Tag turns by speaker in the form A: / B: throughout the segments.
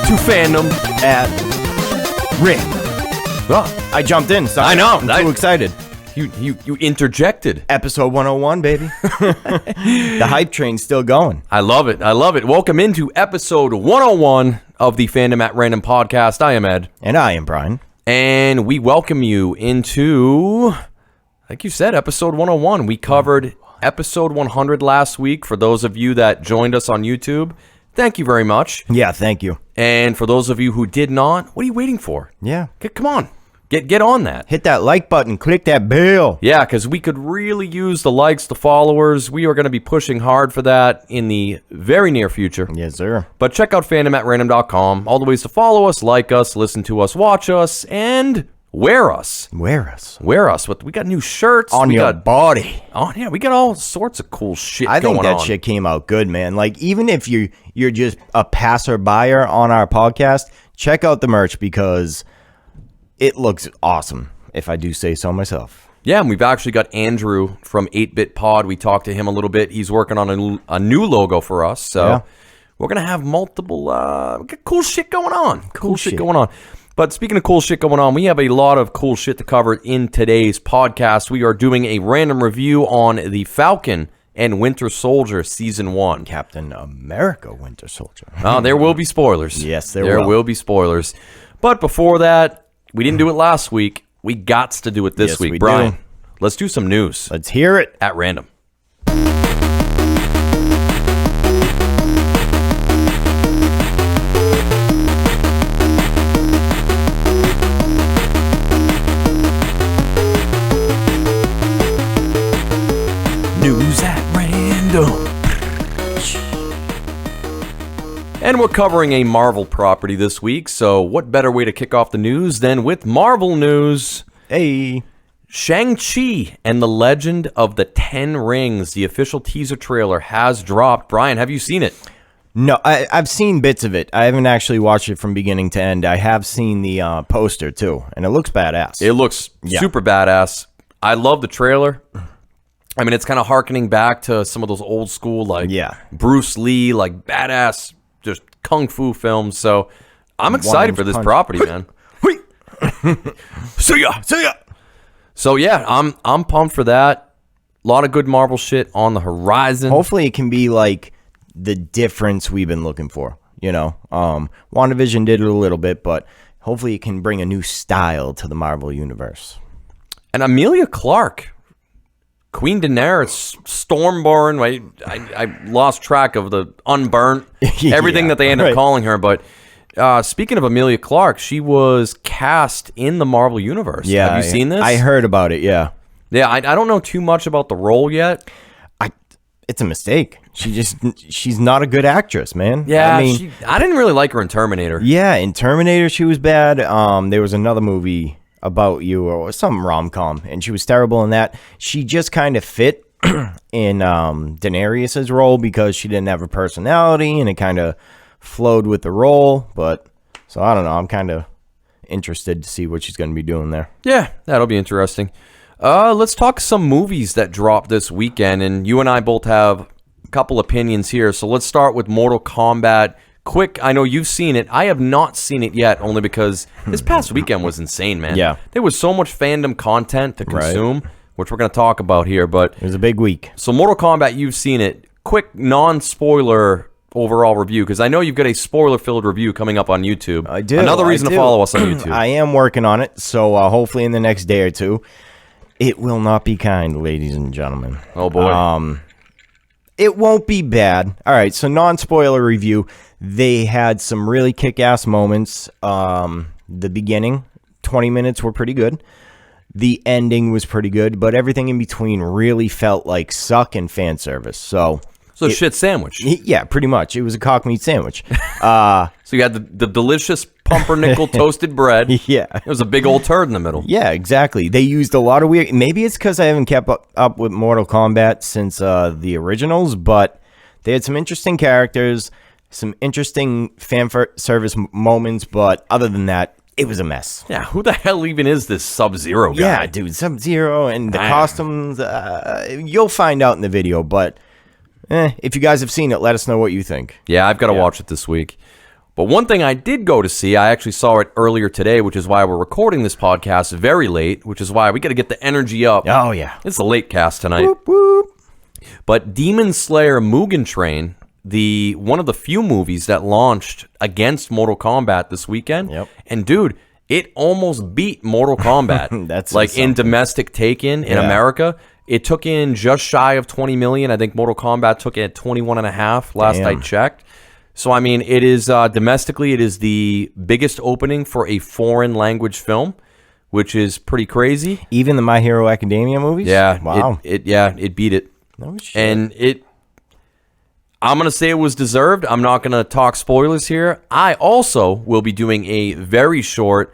A: to Fandom
B: at Rick.
A: Oh,
B: I jumped in. Sorry.
A: I know.
B: I'm too excited.
A: You interjected.
B: Episode 101, baby. The hype train's still going.
A: I love it. Welcome into episode 101 of the Fandom at Random podcast. I am Ed.
B: And I am Brian.
A: And we welcome you into, like you said, episode 101. We covered episode 100 last week. For those of you that joined us on YouTube, thank you very much.
B: Yeah, thank you.
A: And for those of you who did not, what are you waiting for?
B: Yeah.
A: Come on. Get on that.
B: Hit that like button. Click that bell.
A: Yeah, because we could really use the likes, the followers. We are going to be pushing hard for that in the very near future.
B: Yes, sir.
A: But check out fandomatrandom.com. All the ways to follow us, like us, listen to us, watch us, and wear us.
B: Wear us.
A: Wear us. We got new shirts.
B: On your body.
A: Oh, yeah, we got all sorts of cool shit
B: I
A: going
B: think that
A: on.
B: shit came out good, man. Like, even if you're just a passerby on our podcast, check out the merch because it looks awesome, if I do say so myself.
A: Yeah, and we've actually got Andrew from 8-Bit Pod. We talked to him a little bit. He's working on a new logo for us. So we're going to have multiple cool shit going on. Cool shit going on. But speaking of cool shit going on, we have a lot of cool shit to cover in today's podcast. We are doing a random review on the Falcon and Winter Soldier Season 1.
B: Captain America Winter Soldier.
A: There will be spoilers.
B: Yes, there
A: will.
B: will.
A: There will be spoilers. But before that, we didn't do it last week. We gots to do it this week.
B: We
A: Brian,
B: do.
A: Let's do some news
B: Let's hear it.
A: at random. News at random. And we're covering a Marvel property this week, so what better way to kick off the news than with Marvel news?
B: Hey.
A: Shang-Chi and the Legend of the Ten Rings, the official teaser trailer has dropped. Brian, have you seen it?
B: No, I've seen bits of it. I haven't actually watched it from beginning to end. I have seen the poster, too, and it looks badass.
A: It looks super badass. I love the trailer. I mean, it's kind of harkening back to some of those old school, like Bruce Lee, like badass, just kung fu films. So I'm excited for this property, man.
B: See ya.
A: So yeah, I'm pumped for that. A lot of good Marvel shit on the horizon.
B: Hopefully it can be like the difference we've been looking for. You know, WandaVision did it a little bit, but hopefully it can bring a new style to the Marvel universe.
A: And Emilia Clarke, Queen Daenerys, Stormborn. I lost track of the unburnt, everything that they ended up calling her. But speaking of Emilia Clarke, she was cast in the Marvel Universe.
B: Yeah,
A: have you seen this?
B: I heard about it, yeah.
A: Yeah, I don't know too much about the role yet.
B: It's a mistake. She's not a good actress, man.
A: Yeah, I didn't really like her in Terminator.
B: Yeah, in Terminator she was bad. There was another movie about you or some rom-com, and she was terrible in that. She just kind of fit in Daenerys' role because she didn't have a personality, and it kind of flowed with the role. But so I don't know. I'm kind of interested to see what she's going to be doing there.
A: Yeah, that'll be interesting. Let's talk some movies that dropped this weekend, and you and I both have a couple opinions here. So let's start with Mortal Kombat. Quick, I know you've seen it. I have not seen it yet, only because this past weekend was insane, man.
B: Yeah.
A: There was so much fandom content to consume, which we're going to talk about here. But
B: it was a big week.
A: So Mortal Kombat, you've seen it. Quick, non-spoiler overall review, because I know you've got a spoiler-filled review coming up on YouTube.
B: I do.
A: Another reason to follow us on YouTube.
B: I am working on it, so hopefully in the next day or two. It will not be kind, ladies and gentlemen.
A: Oh, boy.
B: It won't be bad. All right, so non-spoiler review. They had some really kick-ass moments. The beginning, 20 minutes were pretty good. The ending was pretty good, but everything in between really felt like suck and fan service. So
A: shit sandwich.
B: Yeah, pretty much. It was a cock meat sandwich.
A: So you had the delicious pumpernickel toasted bread.
B: Yeah.
A: It was a big old turd in the middle.
B: Yeah, exactly. They used a lot of weird... Maybe it's because I haven't kept up with Mortal Kombat since the originals, but they had some interesting characters, some interesting fan service moments, but other than that, it was a mess.
A: Yeah, who the hell even is this Sub-Zero guy?
B: Yeah, dude, Sub-Zero and the costumes, you'll find out in the video, but if you guys have seen it, let us know what you think.
A: Yeah, I've got to watch it this week. But one thing I did go to see, I actually saw it earlier today, which is why we're recording this podcast very late, which is why we got to get the energy up.
B: Oh, yeah.
A: It's a late cast tonight.
B: Whoop, whoop.
A: But Demon Slayer Mugen Train, one of the few movies that launched against Mortal Kombat this weekend.
B: Yep.
A: And dude, it almost beat Mortal Kombat.
B: That's
A: like
B: something.
A: in domestic take-in in America. It took in just shy of 20 million. I think Mortal Kombat took in at 21.5 last I checked. So, I mean, it is domestically, it is the biggest opening for a foreign language film, which is pretty crazy.
B: Even the My Hero Academia movies?
A: Yeah.
B: Wow.
A: It beat it.
B: No shit.
A: And I'm going to say it was deserved. I'm not going to talk spoilers here. I also will be doing a very short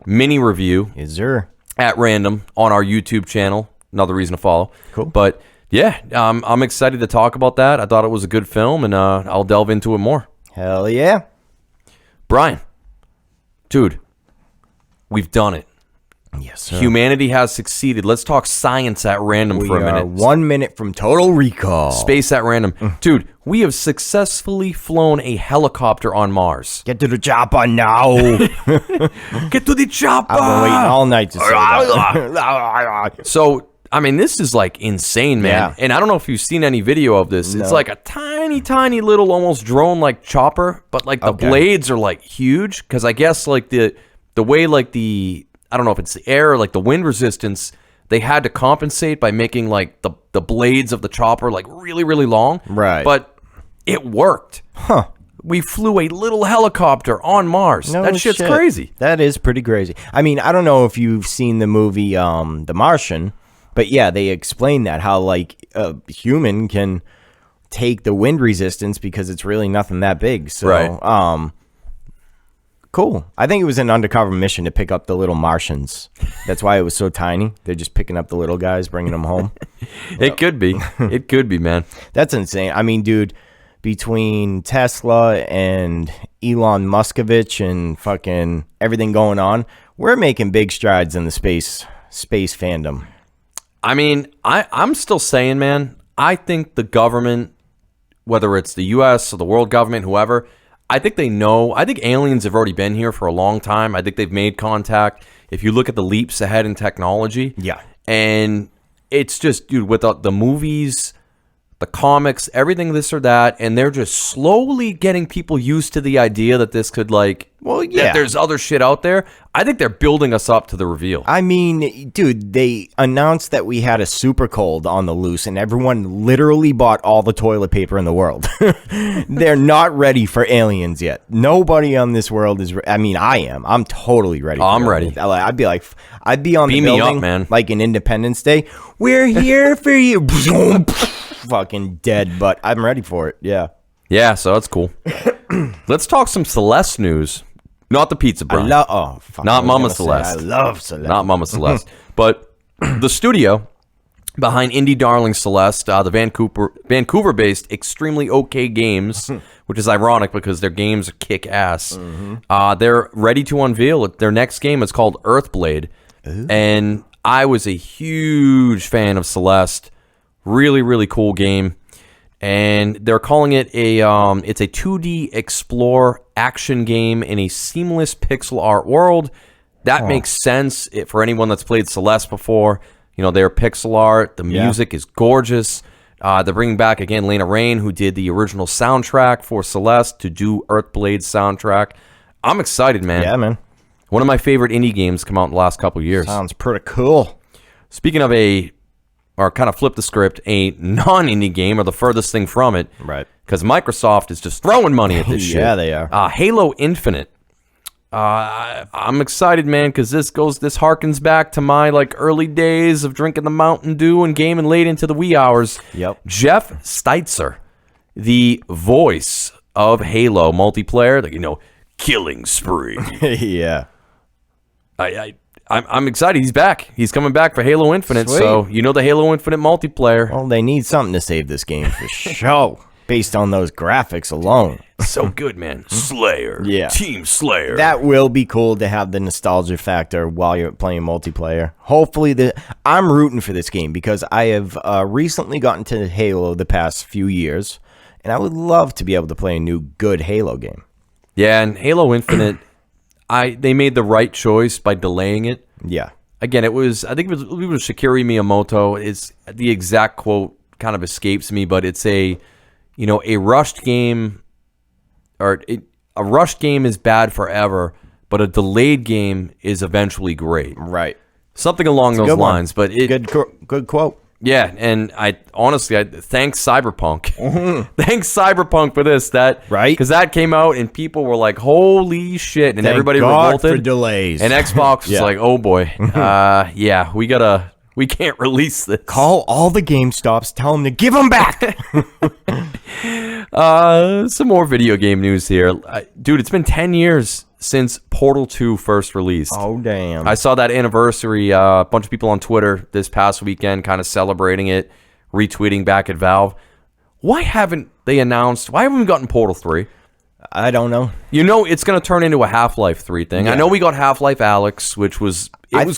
A: mini review
B: Is there?
A: at random on our YouTube channel. Another reason to follow.
B: Cool.
A: But yeah, I'm excited to talk about that. I thought it was a good film, and I'll delve into it more.
B: Hell yeah.
A: Brian, dude, we've done it.
B: Yes, sir.
A: Humanity has succeeded. Let's talk science at random
B: We
A: for a
B: are
A: minute.
B: 1 minute from total recall.
A: Space at random. Dude, we have successfully flown a helicopter on Mars.
B: Get to the chopper now.
A: Get to the chopper!
B: I've been waiting all night to say that.
A: So, I mean, this is like insane, man.
B: Yeah.
A: And I don't know if you've seen any video of this.
B: No.
A: It's like a tiny, tiny little almost drone-like chopper, but like the blades are like huge because I guess like the way like I don't know if it's the air or like the wind resistance, they had to compensate by making like the blades of the chopper like really, really long.
B: Right.
A: But it worked.
B: Huh.
A: We flew a little helicopter on Mars.
B: No
A: that shit's
B: shit.
A: crazy.
B: That is pretty crazy. I mean, I don't know if you've seen the movie The Martian, but yeah, they explain that how like a human can take the wind resistance because it's really nothing that big. So,
A: Right.
B: Cool. I think it was an undercover mission to pick up the little Martians. That's why it was so tiny. They're just picking up the little guys, bringing them home.
A: It could be. It could be, man.
B: That's insane. I mean, dude, between Tesla and Elon Muskovich and fucking everything going on, we're making big strides in the space fandom.
A: I mean, I'm still saying, man, I think the government, whether it's the U.S. or the world government, whoever, I think they know. I think aliens have already been here for a long time. I think they've made contact. If you look at the leaps ahead in technology.
B: Yeah.
A: And it's just, dude, with the movies, the comics, everything this or that, and they're just slowly getting people used to the idea that this could that there's other shit out there. I think they're building us up to the reveal.
B: I mean, dude, they announced that we had a super cold on the loose and everyone literally bought all the toilet paper in the world. They're not ready for aliens yet. Nobody on this world is. I mean, I am. I'm totally ready.
A: I'm ready.
B: I'd be on
A: Beam
B: the
A: me
B: building,
A: up, man.
B: like an Independence Day. We're here for you. Fucking dead, but I'm ready for it. Yeah.
A: Yeah, so that's cool. Let's talk some Celeste news. Not the pizza, Brian.
B: Not
A: Mama Celeste.
B: I love Celeste.
A: Not Mama Celeste. But the studio behind indie darling Celeste, the Vancouver-based Extremely OK Games, which is ironic because their games are kick-ass. They're ready to unveil it. Their next game is called Earthblade. And I was a huge fan of Celeste. Really, really cool game. And they're calling it it's a 2D explore action game in a seamless pixel art world. That makes sense for anyone that's played Celeste before. You know, they're pixel art. The music is gorgeous. They're bringing back, again, Lena Raine, who did the original soundtrack for Celeste, to do Earthblade's soundtrack. I'm excited, man.
B: Yeah, man.
A: One of my favorite indie games come out in the last couple of years.
B: Sounds pretty cool.
A: Speaking of or kind of flip the script, a non-indie game or the furthest thing from it.
B: Right.
A: Because Microsoft is just throwing money at this shit.
B: Yeah, they are.
A: Halo Infinite. I'm excited, man, because this harkens back to my early days of drinking the Mountain Dew and gaming late into the wee hours.
B: Yep.
A: Jeff Steitzer, the voice of Halo multiplayer, killing spree.
B: Yeah.
A: I'm excited. He's back. He's coming back for Halo Infinite.
B: Sweet.
A: So the Halo Infinite multiplayer.
B: Well, they need something to save this game for sure. Based on those graphics alone.
A: So good, man. Slayer.
B: Yeah.
A: Team Slayer.
B: That will be cool to have the nostalgia factor while you're playing multiplayer. Hopefully, I'm rooting for this game because I have recently gotten to Halo the past few years, and I would love to be able to play a new good Halo game.
A: Yeah, and Halo Infinite, they made the right choice by delaying it.
B: Yeah.
A: Again, I think it was Shigeru Miyamoto. It's the exact quote kind of escapes me, but it's a rushed game, a rushed game is bad forever, but a delayed game is eventually great.
B: Right.
A: Something along those lines. But
B: good quote.
A: Yeah, and I thanks Cyberpunk. Thanks Cyberpunk for this.
B: Right?
A: Because that came out and people were like, "Holy shit!" And everybody revolted.
B: For delays.
A: And Xbox was like, "Oh boy, yeah, we can't release this."
B: Call all the GameStops. Tell them to give them back.
A: Some more video game news here, dude. It's been 10 years since Portal 2 first released.
B: Oh, damn.
A: I saw that anniversary, a bunch of people on Twitter this past weekend kind of celebrating it, retweeting back at Valve. Why haven't we gotten Portal 3?
B: I don't know.
A: It's going to turn into a Half-Life 3 thing. Yeah. I know we got Half-Life Alyx, which was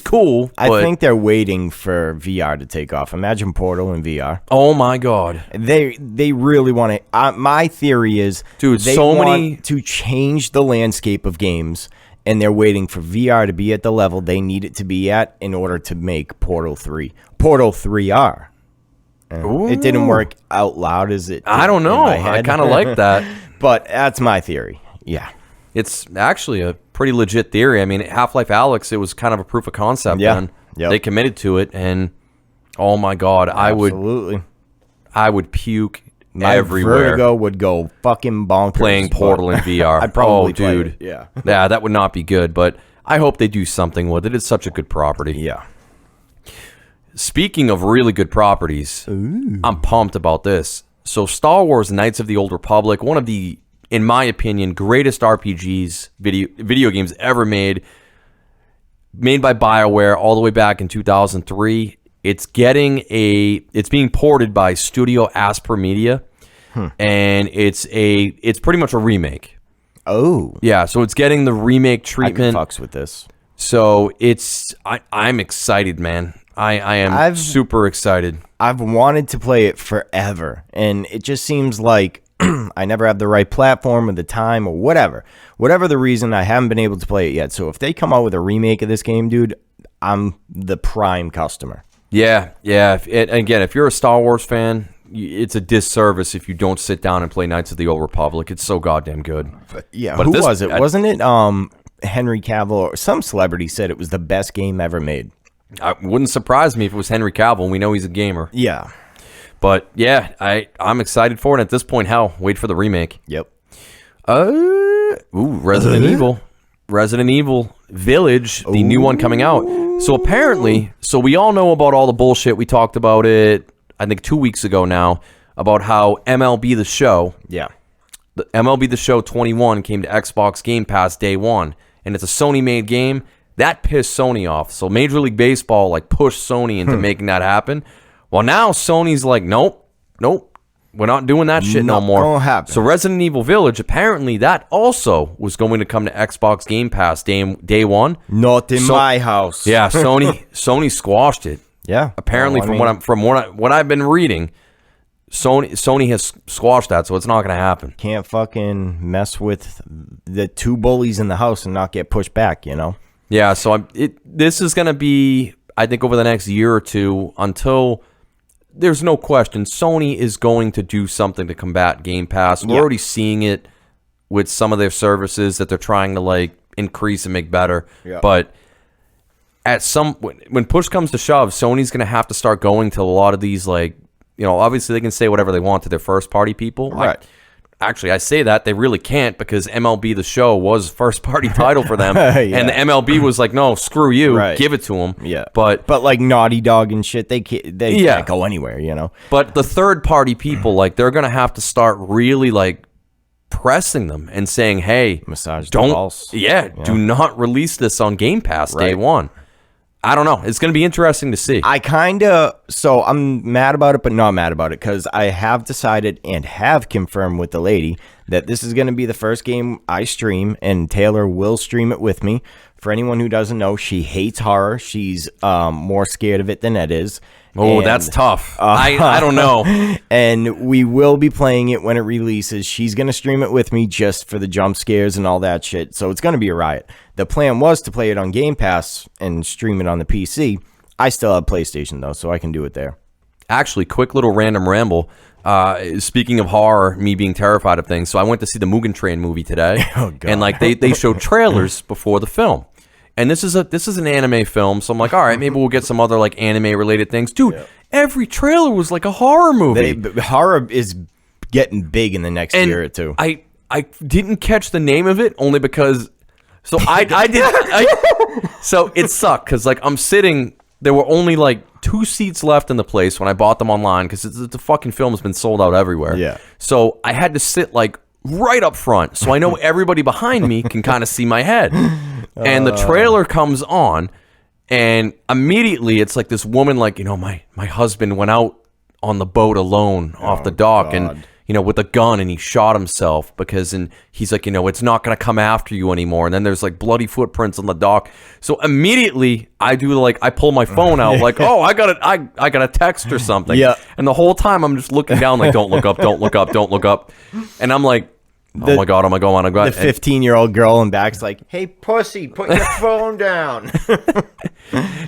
A: cool.
B: I think they're waiting for VR to take off. Imagine Portal in VR.
A: Oh my God.
B: They really want to. My theory is,
A: dude,
B: they want to change the landscape of games, and they're waiting for VR to be at the level they need it to be at in order to make Portal 3. Portal 3R. It didn't work out loud as it did.
A: I don't know. I kind of like that.
B: But that's my theory. Yeah.
A: It's actually a pretty legit theory. I mean, Half-Life Alyx, it was kind of a proof of concept.
B: Yeah.
A: Yep. They committed to it, and oh my God,
B: Absolutely.
A: I would puke
B: my
A: everywhere.
B: Vertigo would go fucking bonkers.
A: Playing Portal in VR.
B: I'd probably
A: dude.
B: It. Yeah.
A: Yeah, that would not be good, but I hope they do something with it. It's such a good property.
B: Yeah.
A: Speaking of really good properties, I'm pumped about this. So Star Wars Knights of the Old Republic, one of the, in my opinion, greatest RPGs, video games ever made by BioWare all the way back in 2003. It's being ported by Studio Asper Media, and it's pretty much a remake.
B: Oh.
A: Yeah, so it's getting the remake treatment.
B: I can fucks with this.
A: So I'm excited, man. I am super excited.
B: I've wanted to play it forever, and it just seems like I never have the right platform or the time or whatever. Whatever the reason, I haven't been able to play it yet. So if they come out with a remake of this game, dude, I'm the prime customer.
A: Yeah. Again, if you're a Star Wars fan, it's a disservice if you don't sit down and play Knights of the Old Republic. It's so goddamn good.
B: But who was it? Wasn't it Henry Cavill or some celebrity said it was the best game ever made?
A: It wouldn't surprise me if it was Henry Cavill. We know he's a gamer.
B: Yeah.
A: But yeah, I'm excited for it. At this point, wait for the remake.
B: Yep.
A: Resident Evil. Resident Evil Village, the new one coming out. So apparently, we all know about all the bullshit. We talked about it, I think 2 weeks ago now, about how MLB The Show.
B: Yeah.
A: The MLB The Show 21 came to Xbox Game Pass day one, and it's a Sony-made game. That pissed Sony off. So Major League Baseball pushed Sony into making that happen. Well, now Sony's like, nope, we're not doing that shit no more.
B: Gonna happen.
A: So Resident Evil Village, apparently that also was going to come to Xbox Game Pass day one.
B: Not in my house.
A: Yeah, Sony squashed it.
B: Yeah.
A: Apparently, from what I've been reading, Sony has squashed that, so it's not going to happen.
B: Can't fucking mess with the two bullies in the house and not get pushed back,
A: Yeah, so this is going to be, I think, over the next year or two, until there's no question Sony is going to do something to combat Game Pass. We're already seeing it with some of their services that they're trying to increase and make better.
B: Yeah.
A: But when push comes to shove, Sony's going to have to start going to a lot of these obviously they can say whatever they want to their first party people.
B: Right.
A: Actually, I say that they really can't because MLB The Show was first party title for them,
B: Yeah.
A: and the MLB was like, "No, screw you, give it to them."
B: Yeah,
A: but
B: like Naughty Dog and shit, they can't go anywhere,
A: But the third party people, they're gonna have to start really pressing them and saying, "Hey,
B: massage the balls."
A: Do not release this on Game Pass day one." I don't know. It's going to be interesting to see.
B: I'm mad about it, but not mad about it because I have decided and have confirmed with the lady that this is going to be the first game I stream, and Taylor will stream it with me. For anyone who doesn't know, she hates horror. She's more scared of it than Ed is.
A: Oh, that's tough. I don't know.
B: And we will be playing it when it releases. She's going to stream it with me just for the jump scares and all that shit. So it's going to be a riot. The plan was to play it on Game Pass and stream it on the PC. I still have PlayStation, though, so I can do it there.
A: Actually, quick little random ramble. Speaking of horror, me being terrified of things, so I went to see the Mugen Train movie today.
B: Oh, God.
A: And like they showed trailers before the film. And this is an anime film, so I'm like, all right, maybe we'll get some other like anime related things. Dude, every trailer was like a horror movie.
B: Horror is getting big in the next year or two.
A: I didn't catch the name of it only because so so it sucked because like I'm sitting, there were only like 2 seats left in the place when I bought them online because the fucking film has been sold out everywhere.
B: Yeah.
A: So I had to sit like right up front so I know everybody behind me can kind of see my head. And the trailer comes on, and immediately it's like this woman, like, you know, my husband went out on the boat alone off the dock, and, you know, with a gun, and he shot himself because, and he's like, you know, it's not going to come after you anymore. And then there's like bloody footprints on the dock. So immediately I do like, I pull my phone out like, oh, I got a text or something.
B: Yeah.
A: And the whole time I'm just looking down like, don't look up, don't look up, don't look up. And I'm like, oh my God.
B: The 15-year-old girl in back's like, hey, pussy, put your phone down.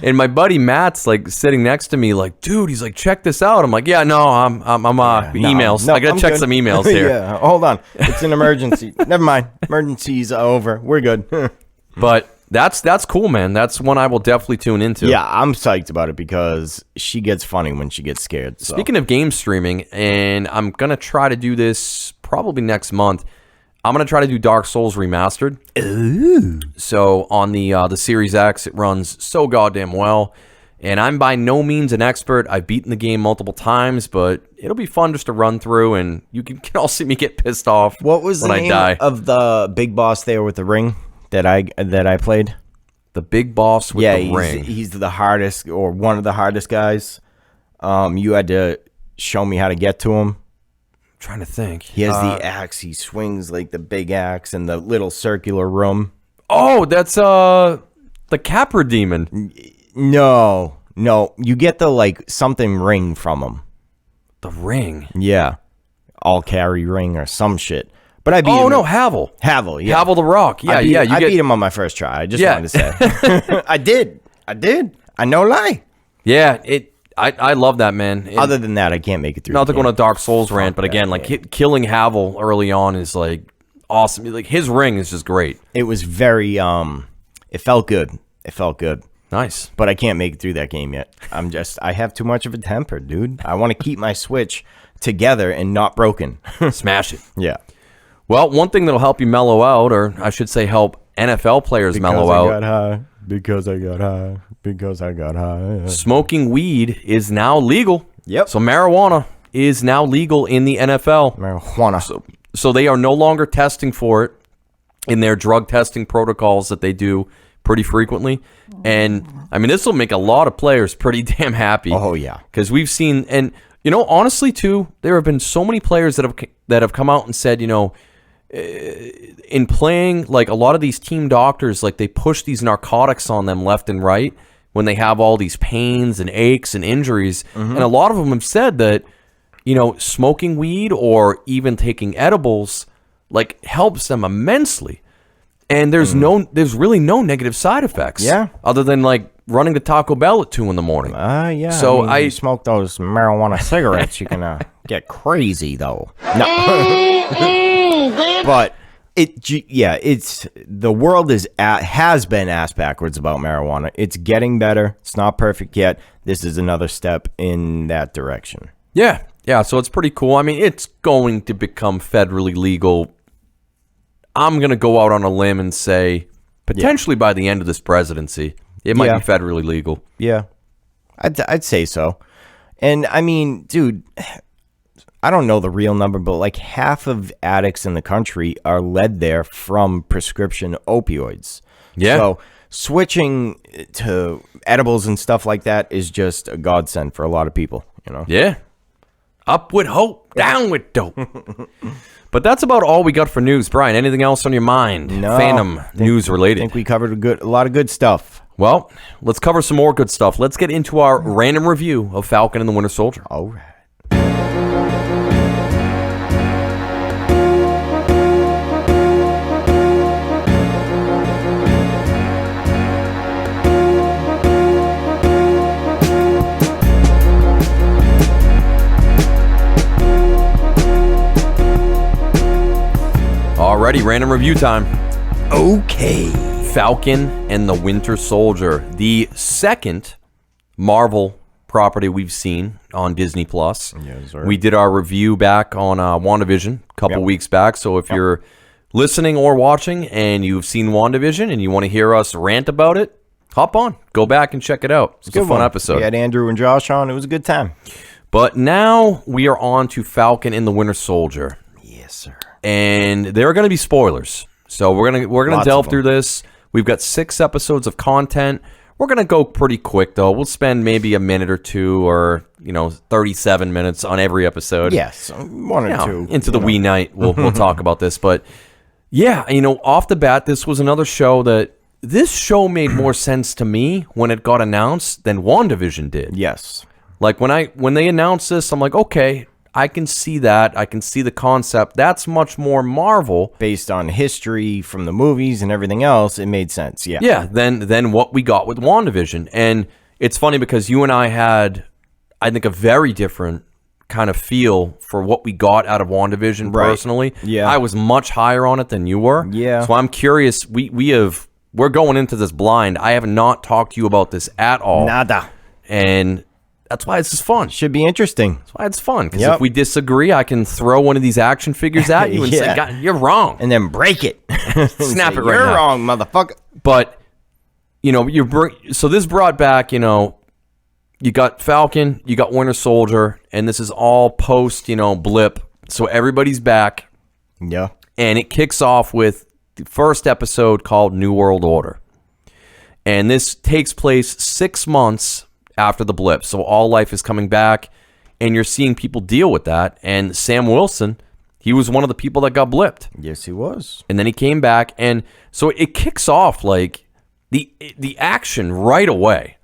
A: And my buddy Matt's like sitting next to me like, dude, he's like, check this out. I'm like, yeah, no, I'm emails. I got to check some emails here.
B: Yeah, hold on. It's an emergency. Never mind. Emergency's over. We're good.
A: But that's cool, man. That's one I will definitely tune into.
B: Yeah, I'm psyched about it because she gets funny when she gets scared. So.
A: Speaking of game streaming, and I'm going to try to do this probably next month, I'm going to try to do Dark Souls Remastered.
B: Ooh.
A: So on the Series X, it runs so goddamn well. And I'm by no means an expert. I've beaten the game multiple times, but it'll be fun just to run through, and you can all see me get pissed off
B: What was
A: when
B: the
A: I
B: name
A: die.
B: of the big boss there with the ring that I played?
A: The big boss with the ring.
B: He's the hardest, or one of the hardest guys. You had to show me how to get to him.
A: Trying to think.
B: He has the axe. He swings like the big axe in the little circular room.
A: Oh, that's the Capra demon.
B: No. You get the like something ring from him.
A: The ring.
B: Yeah, all carry ring or some shit. But I beat him.
A: Oh no, Havel.
B: Havel. Yeah,
A: Havel the Rock. Yeah,
B: I beat him on my first try. I just wanted to say. I did. I no lie.
A: Yeah, I love that, man. And
B: other than that, I can't make it through.
A: not to go on a Dark Souls rant, but again, like killing Havel early on is like awesome. Like his ring is just great.
B: It was very it felt good.
A: Nice.
B: But I can't make it through that game yet. I have too much of a temper, dude. I want to keep my Switch together and not broken.
A: Smash it.
B: Yeah.
A: Well, one thing that'll help you mellow out, or I should say help NFL players mellow out.
B: Because I got high.
A: Smoking weed is now legal.
B: Yep.
A: So marijuana is now legal in the NFL.
B: Marijuana.
A: So they are no longer testing for it in their drug testing protocols that they do pretty frequently. And, I mean, this will make a lot of players pretty damn happy.
B: Oh, yeah.
A: Because we've seen, and, you know, honestly, too, there have been so many players that have come out and said, you know, in playing, like, a lot of these team doctors, like, they push these narcotics on them left and right when they have all these pains and aches and injuries. Mm-hmm. And a lot of them have said that, you know, smoking weed or even taking edibles, like, helps them immensely. And there's really no negative side effects.
B: Yeah.
A: Other than, like, running to Taco Bell at 2 in the morning.
B: Yeah.
A: So
B: you smoke those marijuana cigarettes, you can get crazy, though. No. But it's the world has been ass backwards about marijuana. It's getting better. It's not perfect yet. This is another step in that direction.
A: Yeah. So it's pretty cool. I mean, it's going to become federally legal. I'm going to go out on a limb and say potentially by the end of this presidency, it might be federally legal.
B: Yeah, I'd say so. And I mean, dude, I don't know the real number, but like half of addicts in the country are led there from prescription opioids.
A: Yeah.
B: So switching to edibles and stuff like that is just a godsend for a lot of people, you know?
A: Yeah. Up with hope, down with dope. But that's about all we got for news. Brian, anything else on your mind?
B: No.
A: Fandom news related.
B: I think we covered a lot of good stuff.
A: Well, let's cover some more good stuff. Let's get into our random review of Falcon and the Winter Soldier.
B: All right.
A: Alrighty, random review time.
B: Okay.
A: Falcon and the Winter Soldier, the second Marvel property we've seen on Disney Plus.
B: Yes, sir.
A: We did our review back on WandaVision a couple weeks back. So if you're listening or watching and you've seen WandaVision and you want to hear us rant about it, hop on, go back and check it out. It's a fun episode.
B: We had Andrew and Josh on. It was a good time.
A: But now we are on to Falcon and the Winter Soldier.
B: Yes, sir.
A: And there are going to be spoilers. So we're gonna delve through this. We've got 6 episodes of content. We're going to go pretty quick, though. We'll spend maybe a minute or two or, 37 minutes on every episode.
B: Yes, one or two.
A: Into the wee night, we'll talk about this. But, yeah, off the bat, this was another show that this show made more sense to me when it got announced than WandaVision did.
B: Yes.
A: Like, when they announced this, I'm like, okay, I can see that. I can see the concept. That's much more Marvel.
B: Based on history from the movies and everything else, it made sense. Yeah.
A: Yeah, than what we got with WandaVision. And it's funny because you and I had, I think, a very different kind of feel for what we got out of WandaVision personally.
B: Yeah.
A: I was much higher on it than you were.
B: Yeah.
A: So I'm curious. We're going into this blind. I have not talked to you about this at all.
B: Nada.
A: And that's why it's just fun.
B: Should be interesting.
A: That's why it's fun. Because if we didisagree, I can throw one of these action figures at you and say, God, you're wrong.
B: And then break it.
A: Snap it right
B: You're
A: now.
B: wrong, motherfucker.
A: But, so this brought back, you got Falcon, you got Winter Soldier, and this is all post, blip. So everybody's back.
B: Yeah.
A: And it kicks off with the first episode called New World Order. And this takes place 6 months after the blip. So all life is coming back, and you're seeing people deal with that. And Sam Wilson, he was one of the people that got blipped.
B: Yes, he was.
A: And then he came back, and so it kicks off like the action right away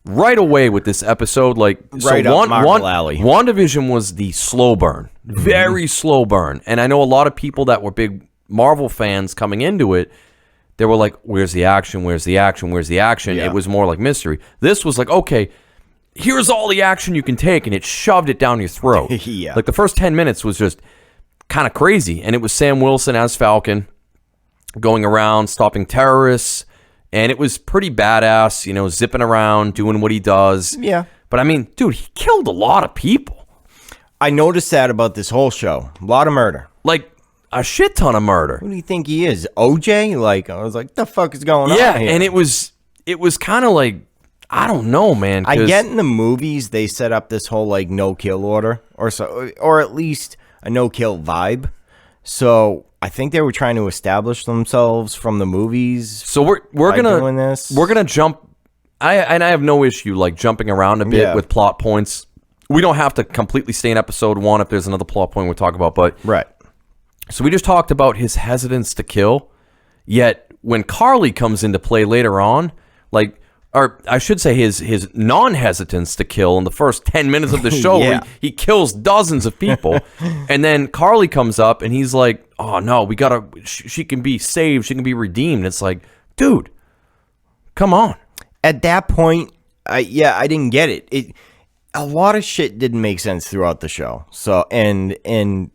A: with this episode. Like
B: right up Marvel Alley.
A: WandaVision was the slow burn, very slow burn. And I know a lot of people that were big Marvel fans coming into it, they were like, where's the action? Where's the action? Where's the action?
B: Yeah.
A: It was more like mystery. This was like, okay, here's all the action you can take, and it shoved it down your throat.
B: Yeah.
A: Like the first 10 minutes was just kind of crazy. And it was Sam Wilson as Falcon going around stopping terrorists. And it was pretty badass, zipping around, doing what he does.
B: Yeah.
A: But I mean, dude, he killed a lot of people.
B: I noticed that about this whole show. A lot of murder.
A: Like a shit ton of murder.
B: Who do you think he is? OJ? Like, I was like, the fuck is going on here?
A: And it was kind of like, I don't know, man.
B: I get in the movies they set up this whole like no kill order or at least a no kill vibe. So I think they were trying to establish themselves from the movies.
A: So we're
B: doing this.
A: We're gonna jump. I have no issue like jumping around a bit with plot points. We don't have to completely stay in episode 1 if there's another plot point we'll talk about. But
B: right.
A: So we just talked about his hesitance to kill. Yet when Carly comes into play later on, like, or I should say his non-hesitance to kill in the first 10 minutes of the show, where he kills dozens of people. And then Carly comes up and he's like, oh no, we gotta, she can be saved. She can be redeemed. It's like, dude, come on.
B: At that point, I didn't get it. A lot of shit didn't make sense throughout the show. So, and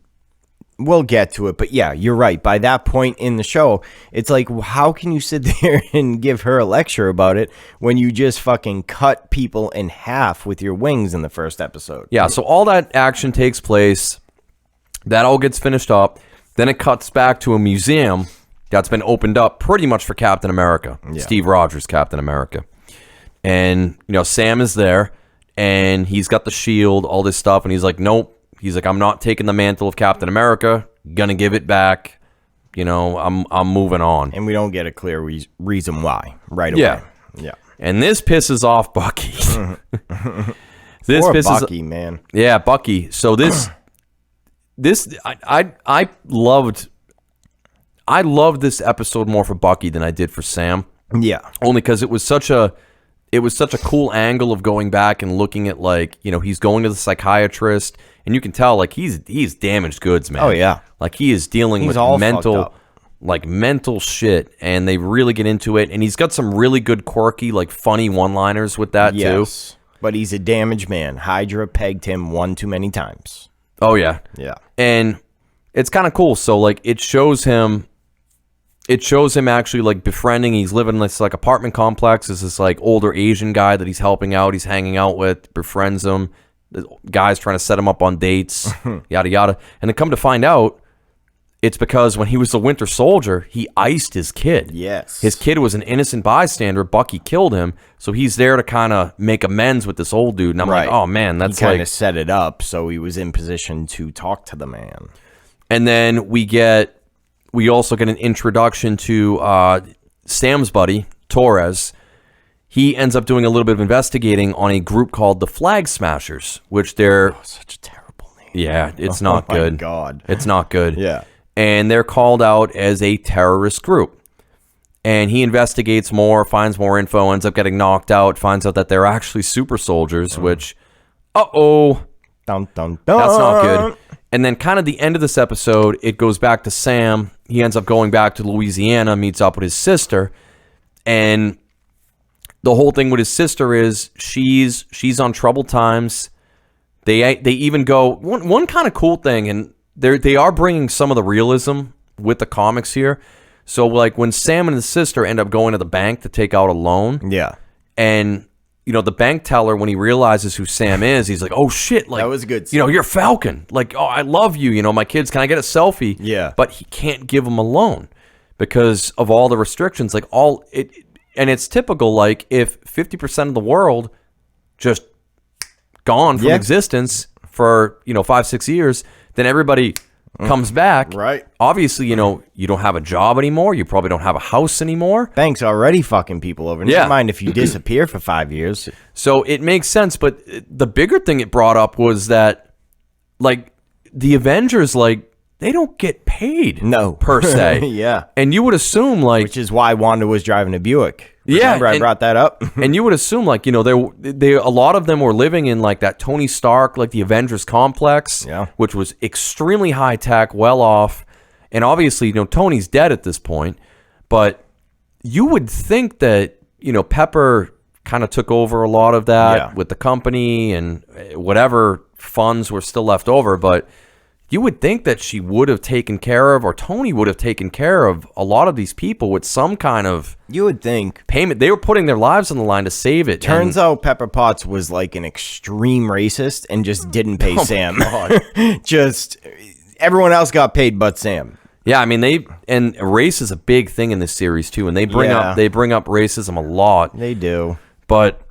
B: we'll get to it, but yeah, you're right. By that point in the show, it's like, how can you sit there and give her a lecture about it when you just fucking cut people in half with your wings in the first episode?
A: Yeah, so all that action takes place. That all gets finished up. Then it cuts back to a museum that's been opened up pretty much for Captain America. Yeah. Steve Rogers, Captain America. And, Sam is there, and he's got the shield, all this stuff, and he's like, nope. He's like, I'm not taking the mantle of Captain America. Gonna give it back. I'm moving on.
B: And we don't get a clear reason why right away. Yeah.
A: And this pisses off Bucky.
B: Poor Bucky, man.
A: Yeah, Bucky. So this I loved this episode more for Bucky than I did for Sam.
B: Yeah.
A: Only because it was such a cool angle of going back and looking at, like, you know, he's going to the psychiatrist, and you can tell, like, he's damaged goods, man.
B: Oh yeah.
A: Like, he is dealing with
B: all
A: mental shit, and they really get into it, and he's got some really good quirky, like, funny one-liners with that too.
B: But he's a damaged man. Hydra pegged him one too many times.
A: Oh yeah.
B: Yeah.
A: And it's kind of cool. So, like, it shows him actually, like, befriending. He's living in this, like, apartment complex. There's this, like, older Asian guy that he's helping out, he's hanging out with, befriends him. The guy's trying to set him up on dates, yada yada. And then come to find out, it's because when he was the Winter Soldier, he iced his kid.
B: Yes.
A: His kid was an innocent bystander. Bucky killed him. So he's there to kind of make amends with this old dude. And I'm like, oh, man, that's
B: he kind of set it up so he was in position to talk to the man.
A: And then we also get an introduction to Sam's buddy, Torres. He ends up doing a little bit of investigating on a group called the Flag Smashers, which they're...
B: such a terrible name.
A: Yeah, it's not good.
B: Oh, my God.
A: It's not good.
B: Yeah.
A: And they're called out as a terrorist group. And he investigates more, finds more info, ends up getting knocked out, finds out that they're actually super soldiers, which,
B: Dun, dun, dun.
A: that's not good. And then kind of the end of this episode, it goes back to Sam. He ends up going back to Louisiana, meets up with his sister. And the whole thing with his sister is she's on troubled times. They even go, one kind of cool thing, and they are bringing some of the realism with the comics here. So, like, when Sam and his sister end up going to the bank to take out a loan.
B: Yeah.
A: And, you know, the bank teller, when he realizes who Sam is, he's like, oh, shit. Like,
B: that was a good
A: scene. You know, you're Falcon. Like, oh, I love you. You know, my kids, can I get a selfie?
B: Yeah.
A: But he can't give him a loan because of all the restrictions. Like, and it's typical, like, if 50% of the world just gone from existence for, 5-6 years, then everybody comes back.
B: Right.
A: Obviously, you know, you don't have a job anymore. You probably don't have a house anymore.
B: Banks already fucking people over. Never mind if you disappear for 5 years.
A: So it makes sense. But the bigger thing it brought up was that, like, the Avengers, like, they don't get paid.
B: No.
A: Per se.
B: Yeah.
A: And you would assume, like...
B: Which is why Wanda was driving a Buick.
A: Remember,
B: I brought that up.
A: And you would assume, like, you know, they a lot of them were living in, like, that Tony Stark, like, the Avengers complex, which was extremely high tech, well off. And obviously, you know, Tony's dead at this point. But you would think that, you know, Pepper kind of took over a lot of that with the company and whatever funds were still left over. But you would think that she would have taken care of, or Tony would have taken care of a lot of these people with some kind of...
B: You would think.
A: Payment. They were putting their lives on the line to save it.
B: Turns out Pepper Potts was like an extreme racist and just didn't pay Sam. Just everyone else got paid but Sam.
A: Yeah, I mean, and race is a big thing in this series too, and they bring up racism a lot.
B: They do.
A: But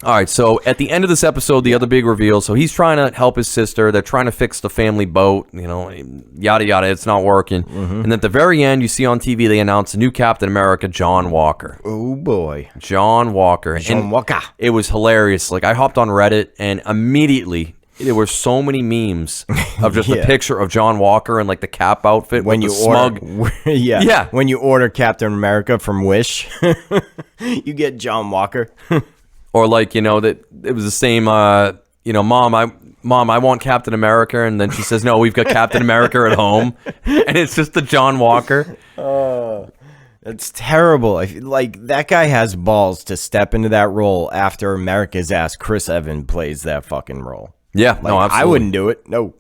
A: all right, so at the end of this episode, the other big reveal. So he's trying to help his sister. They're trying to fix the family boat. You know, yada yada. It's not working. And at the very end, you see on TV they announce a new Captain America, John Walker.
B: Oh boy,
A: John Walker.
B: John Walker.
A: It was hilarious. Like, I hopped on Reddit and immediately there were so many memes of just a picture of John Walker in, like, the Cap outfit when you smug.
B: When you order Captain America from Wish, you get John Walker.
A: Or, like, you know, that it was the same, you know, Mom, I want Captain America. And then she says, no, we've got Captain America at home. And it's just the John Walker.
B: That's terrible. I feel like that guy has balls to step into that role after America's ass Chris Evans plays that fucking role.
A: Yeah,
B: like,
A: no, absolutely.
B: I wouldn't do it. No.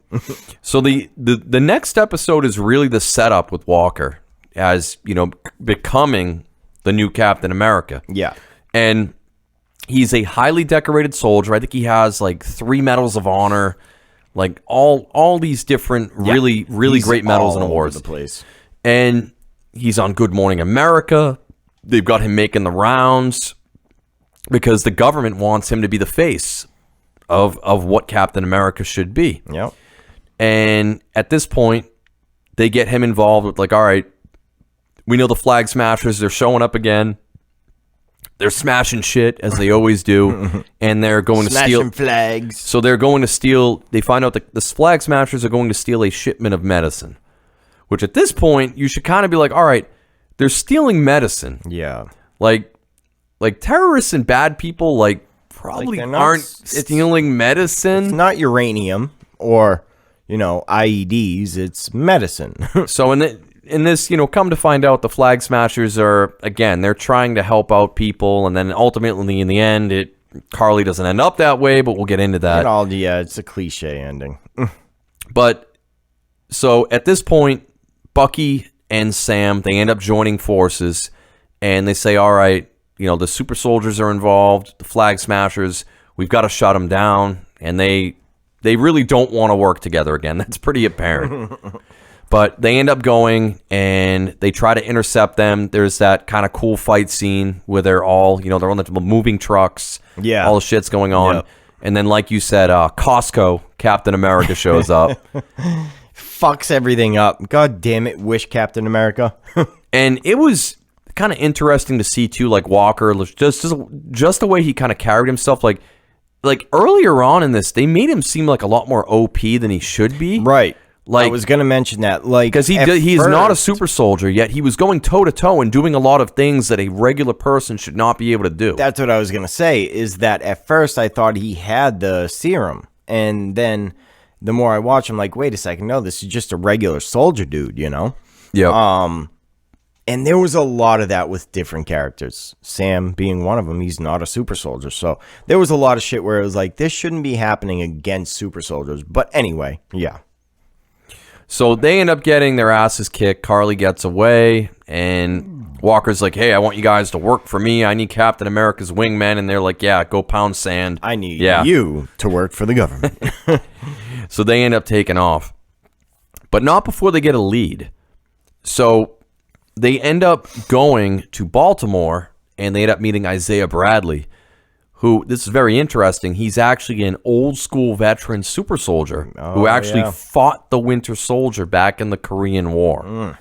A: So the next episode is really the setup with Walker as, you know, becoming the new Captain America.
B: Yeah.
A: And he's a highly decorated soldier. I think he has, like, 3 medals of honor, like all these different really great medals and awards.
B: All over the place.
A: And he's on Good Morning America. They've got him making the rounds because the government wants him to be the face of what Captain America should be.
B: Yep.
A: And at this point, they get him involved with, like, all right, we know the Flag Smashers, they're showing up again. They're smashing shit, as they always do, and they're going to steal...
B: Smashing flags.
A: So they're going to steal... They find out that the flag smashers are going to steal a shipment of medicine, which at this point, you should kind of be like, all right, they're stealing medicine.
B: Yeah.
A: Like terrorists and bad people, like, probably aren't stealing medicine.
B: It's not uranium or, IEDs. It's medicine.
A: So in this, come to find out, the flag smashers are, again, they're trying to help out people, and then ultimately, in the end, Carly doesn't end up that way, but we'll get into that.
B: It's a cliche ending.
A: But, so at this point, Bucky and Sam, they end up joining forces, and they say, all right, the super soldiers are involved, the flag smashers, we've got to shut them down, and they really don't want to work together again. That's pretty apparent. But they end up going, and they try to intercept them. There's that kind of cool fight scene where they're all, they're on the moving trucks.
B: Yeah.
A: All the shit's going on.
B: Yep.
A: And then, like you said, Costco, Captain America shows up.
B: Fucks everything up. God damn it, wish Captain America.
A: And it was kind of interesting to see, too, like Walker, just the way he kind of carried himself. Like earlier on in this, they made him seem like a lot more OP than he should be.
B: Right.
A: Like,
B: I was going to mention that.
A: Because he's not a super soldier, yet he was going toe-to-toe and doing a lot of things that a regular person should not be able to do.
B: That's what I was going to say, is that at first I thought he had the serum. And then the more I watch, I'm like, wait a second, no, this is just a regular soldier dude,
A: Yeah.
B: And there was a lot of that with different characters. Sam being one of them, he's not a super soldier. So there was a lot of shit where it was like, this shouldn't be happening against super soldiers. But anyway, yeah.
A: So they end up getting their asses kicked. Carly gets away, and Walker's like, hey, I want you guys to work for me. I need Captain America's wingmen. And they're like, yeah, go pound sand.
B: I need you to work for the government.
A: So they end up taking off. But not before they get a lead. So they end up going to Baltimore, and they end up meeting Isaiah Bradley, who, this is very interesting, he's actually an old-school veteran super soldier who actually fought the Winter Soldier back in the Korean War.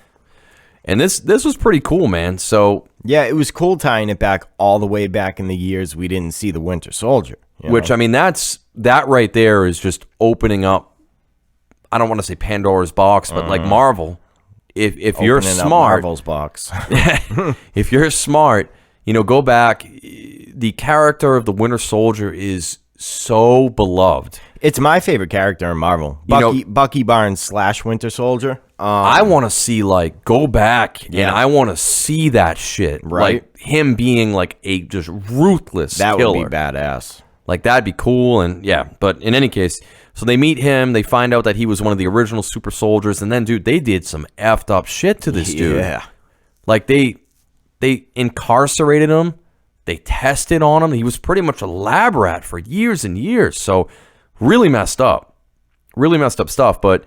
A: And this was pretty cool, man. So
B: yeah, it was cool tying it back all the way back in the years we didn't see the Winter Soldier.
A: Which, I mean, that right there is just opening up, I don't want to say Pandora's box, but like Marvel, if you're smart,
B: Marvel's box.
A: if you're smart, go back. The character of the Winter Soldier is so beloved.
B: It's my favorite character in Marvel. Bucky Barnes / Winter Soldier.
A: I want to see, go back, and I want to see that shit.
B: Right.
A: Like, him being, a just ruthless killer.
B: That would be badass.
A: That'd be cool, and yeah. But in any case, so they meet him. They find out that he was one of the original super soldiers, and then, dude, they did some effed up shit to this dude.
B: Yeah.
A: They incarcerated him. They tested on him. He was pretty much a lab rat for years and years. So really messed up. Really messed up stuff. But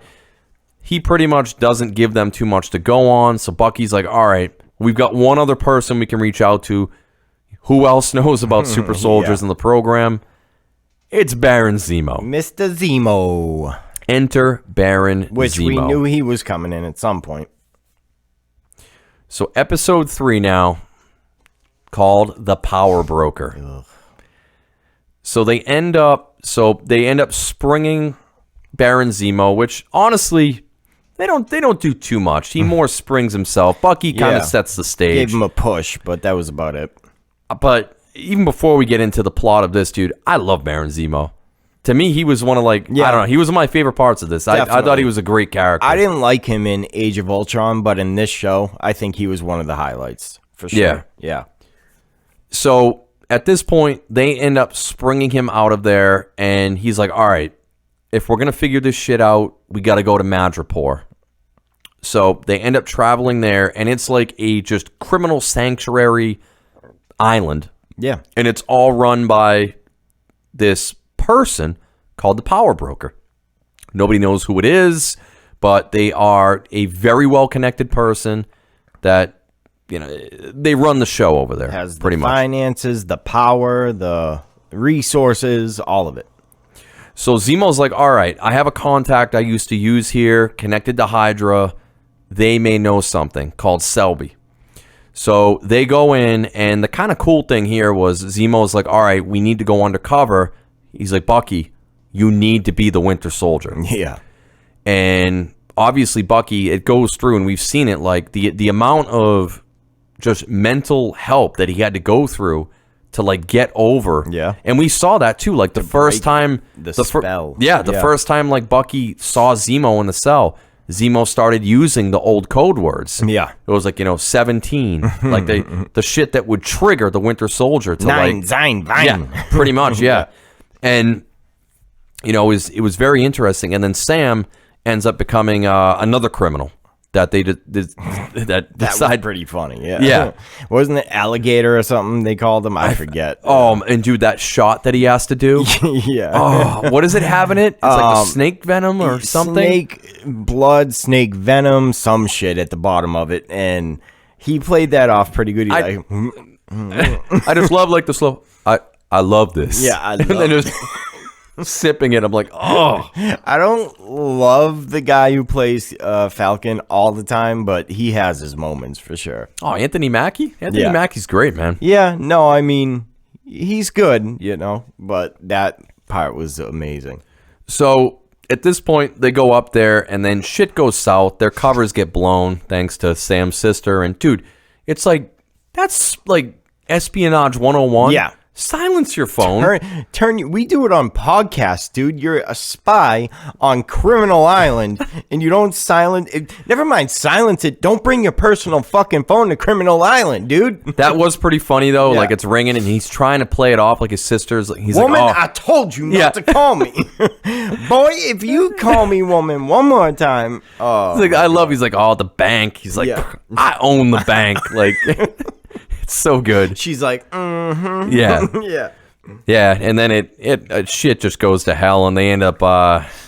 A: he pretty much doesn't give them too much to go on. So Bucky's like, all right, we've got one other person we can reach out to. Who else knows about super soldiers in the program? It's Baron Zemo.
B: Mr. Zemo.
A: Enter Baron
B: Which
A: Zemo.
B: we knew he was coming in at some point.
A: So episode 3 now, called The Power Broker.
B: Ugh.
A: So they end up springing Baron Zemo, which honestly they don't do too much. He more springs himself. Bucky kind of sets the stage.
B: Gave him a push, but that was about it.
A: But even before we get into the plot of this, dude, I love Baron Zemo. To me, he was one of I don't know, he was one of my favorite parts of this. I thought he was a great character.
B: I didn't like him in Age of Ultron, but in this show, I think he was one of the highlights for sure. Yeah.
A: So at this point, they end up springing him out of there, and he's like, all right, if we're going to figure this shit out, we got to go to Madripoor. So they end up traveling there, and it's like a just criminal sanctuary island.
B: Yeah.
A: And it's all run by this person called the Power Broker. Nobody knows who it is, but they are a very well-connected person that, they run the show over there.
B: Has
A: pretty
B: the
A: much.
B: finances, the power, the resources, all of it.
A: So Zemo's like, all right, I have a contact I used to use here, connected to Hydra. They may know something called Selby. So they go in, and the kind of cool thing here was Zemo's like, all right, we need to go undercover. He's like, Bucky, you need to be the Winter Soldier.
B: Yeah.
A: And obviously, Bucky, it goes through, and we've seen it, like the amount of just mental help that he had to go through to like get over.
B: Yeah.
A: And we saw that too. Like the first time
B: the spell.
A: The first time like Bucky saw Zemo in the cell, Zemo started using the old code words.
B: Yeah.
A: It was like, 17. Like the shit that would trigger the Winter Soldier to
B: Nine, Zine, Vine.
A: Yeah, pretty much, yeah. And it was very interesting. And then Sam ends up becoming another criminal. That they that
B: was pretty funny. Yeah.
A: Yeah.
B: Wasn't it alligator or something they called him? I forget.
A: And dude, that shot that he has to do.
B: Yeah.
A: Oh, what does it have in it? It's like the snake venom or something.
B: Snake blood, snake venom, some shit at the bottom of it, and he played that off pretty good. He's
A: I just love like the slow. I love this.
B: Yeah, I
A: and
B: love
A: then just sipping it. I'm like, oh.
B: I don't love the guy who plays Falcon all the time, but he has his moments for sure.
A: Oh, Anthony Mackie? Anthony Mackie's great, man.
B: Yeah, no, I mean, he's good, but that part was amazing.
A: So at this point, they go up there, and then shit goes south. Their covers get blown thanks to Sam's sister. And dude, it's like, that's like espionage 101.
B: Yeah.
A: Silence your phone.
B: We do it on podcasts, dude. You're a spy on Criminal Island, and you don't silence it. Never mind, silence it. Don't bring your personal fucking phone to Criminal Island, dude.
A: That was pretty funny though.
B: Yeah.
A: Like it's ringing, and he's trying to play it off like his sister's. He's
B: woman,
A: like,
B: I told you not to call me. Boy, if you call me woman one more time. Oh,
A: he's like, I love. He's like, oh, the bank. He's like, I own the bank. Like. It's so good.
B: She's like, mm-hmm.
A: Yeah.
B: Yeah.
A: Yeah, and then it shit just goes to hell, and they end up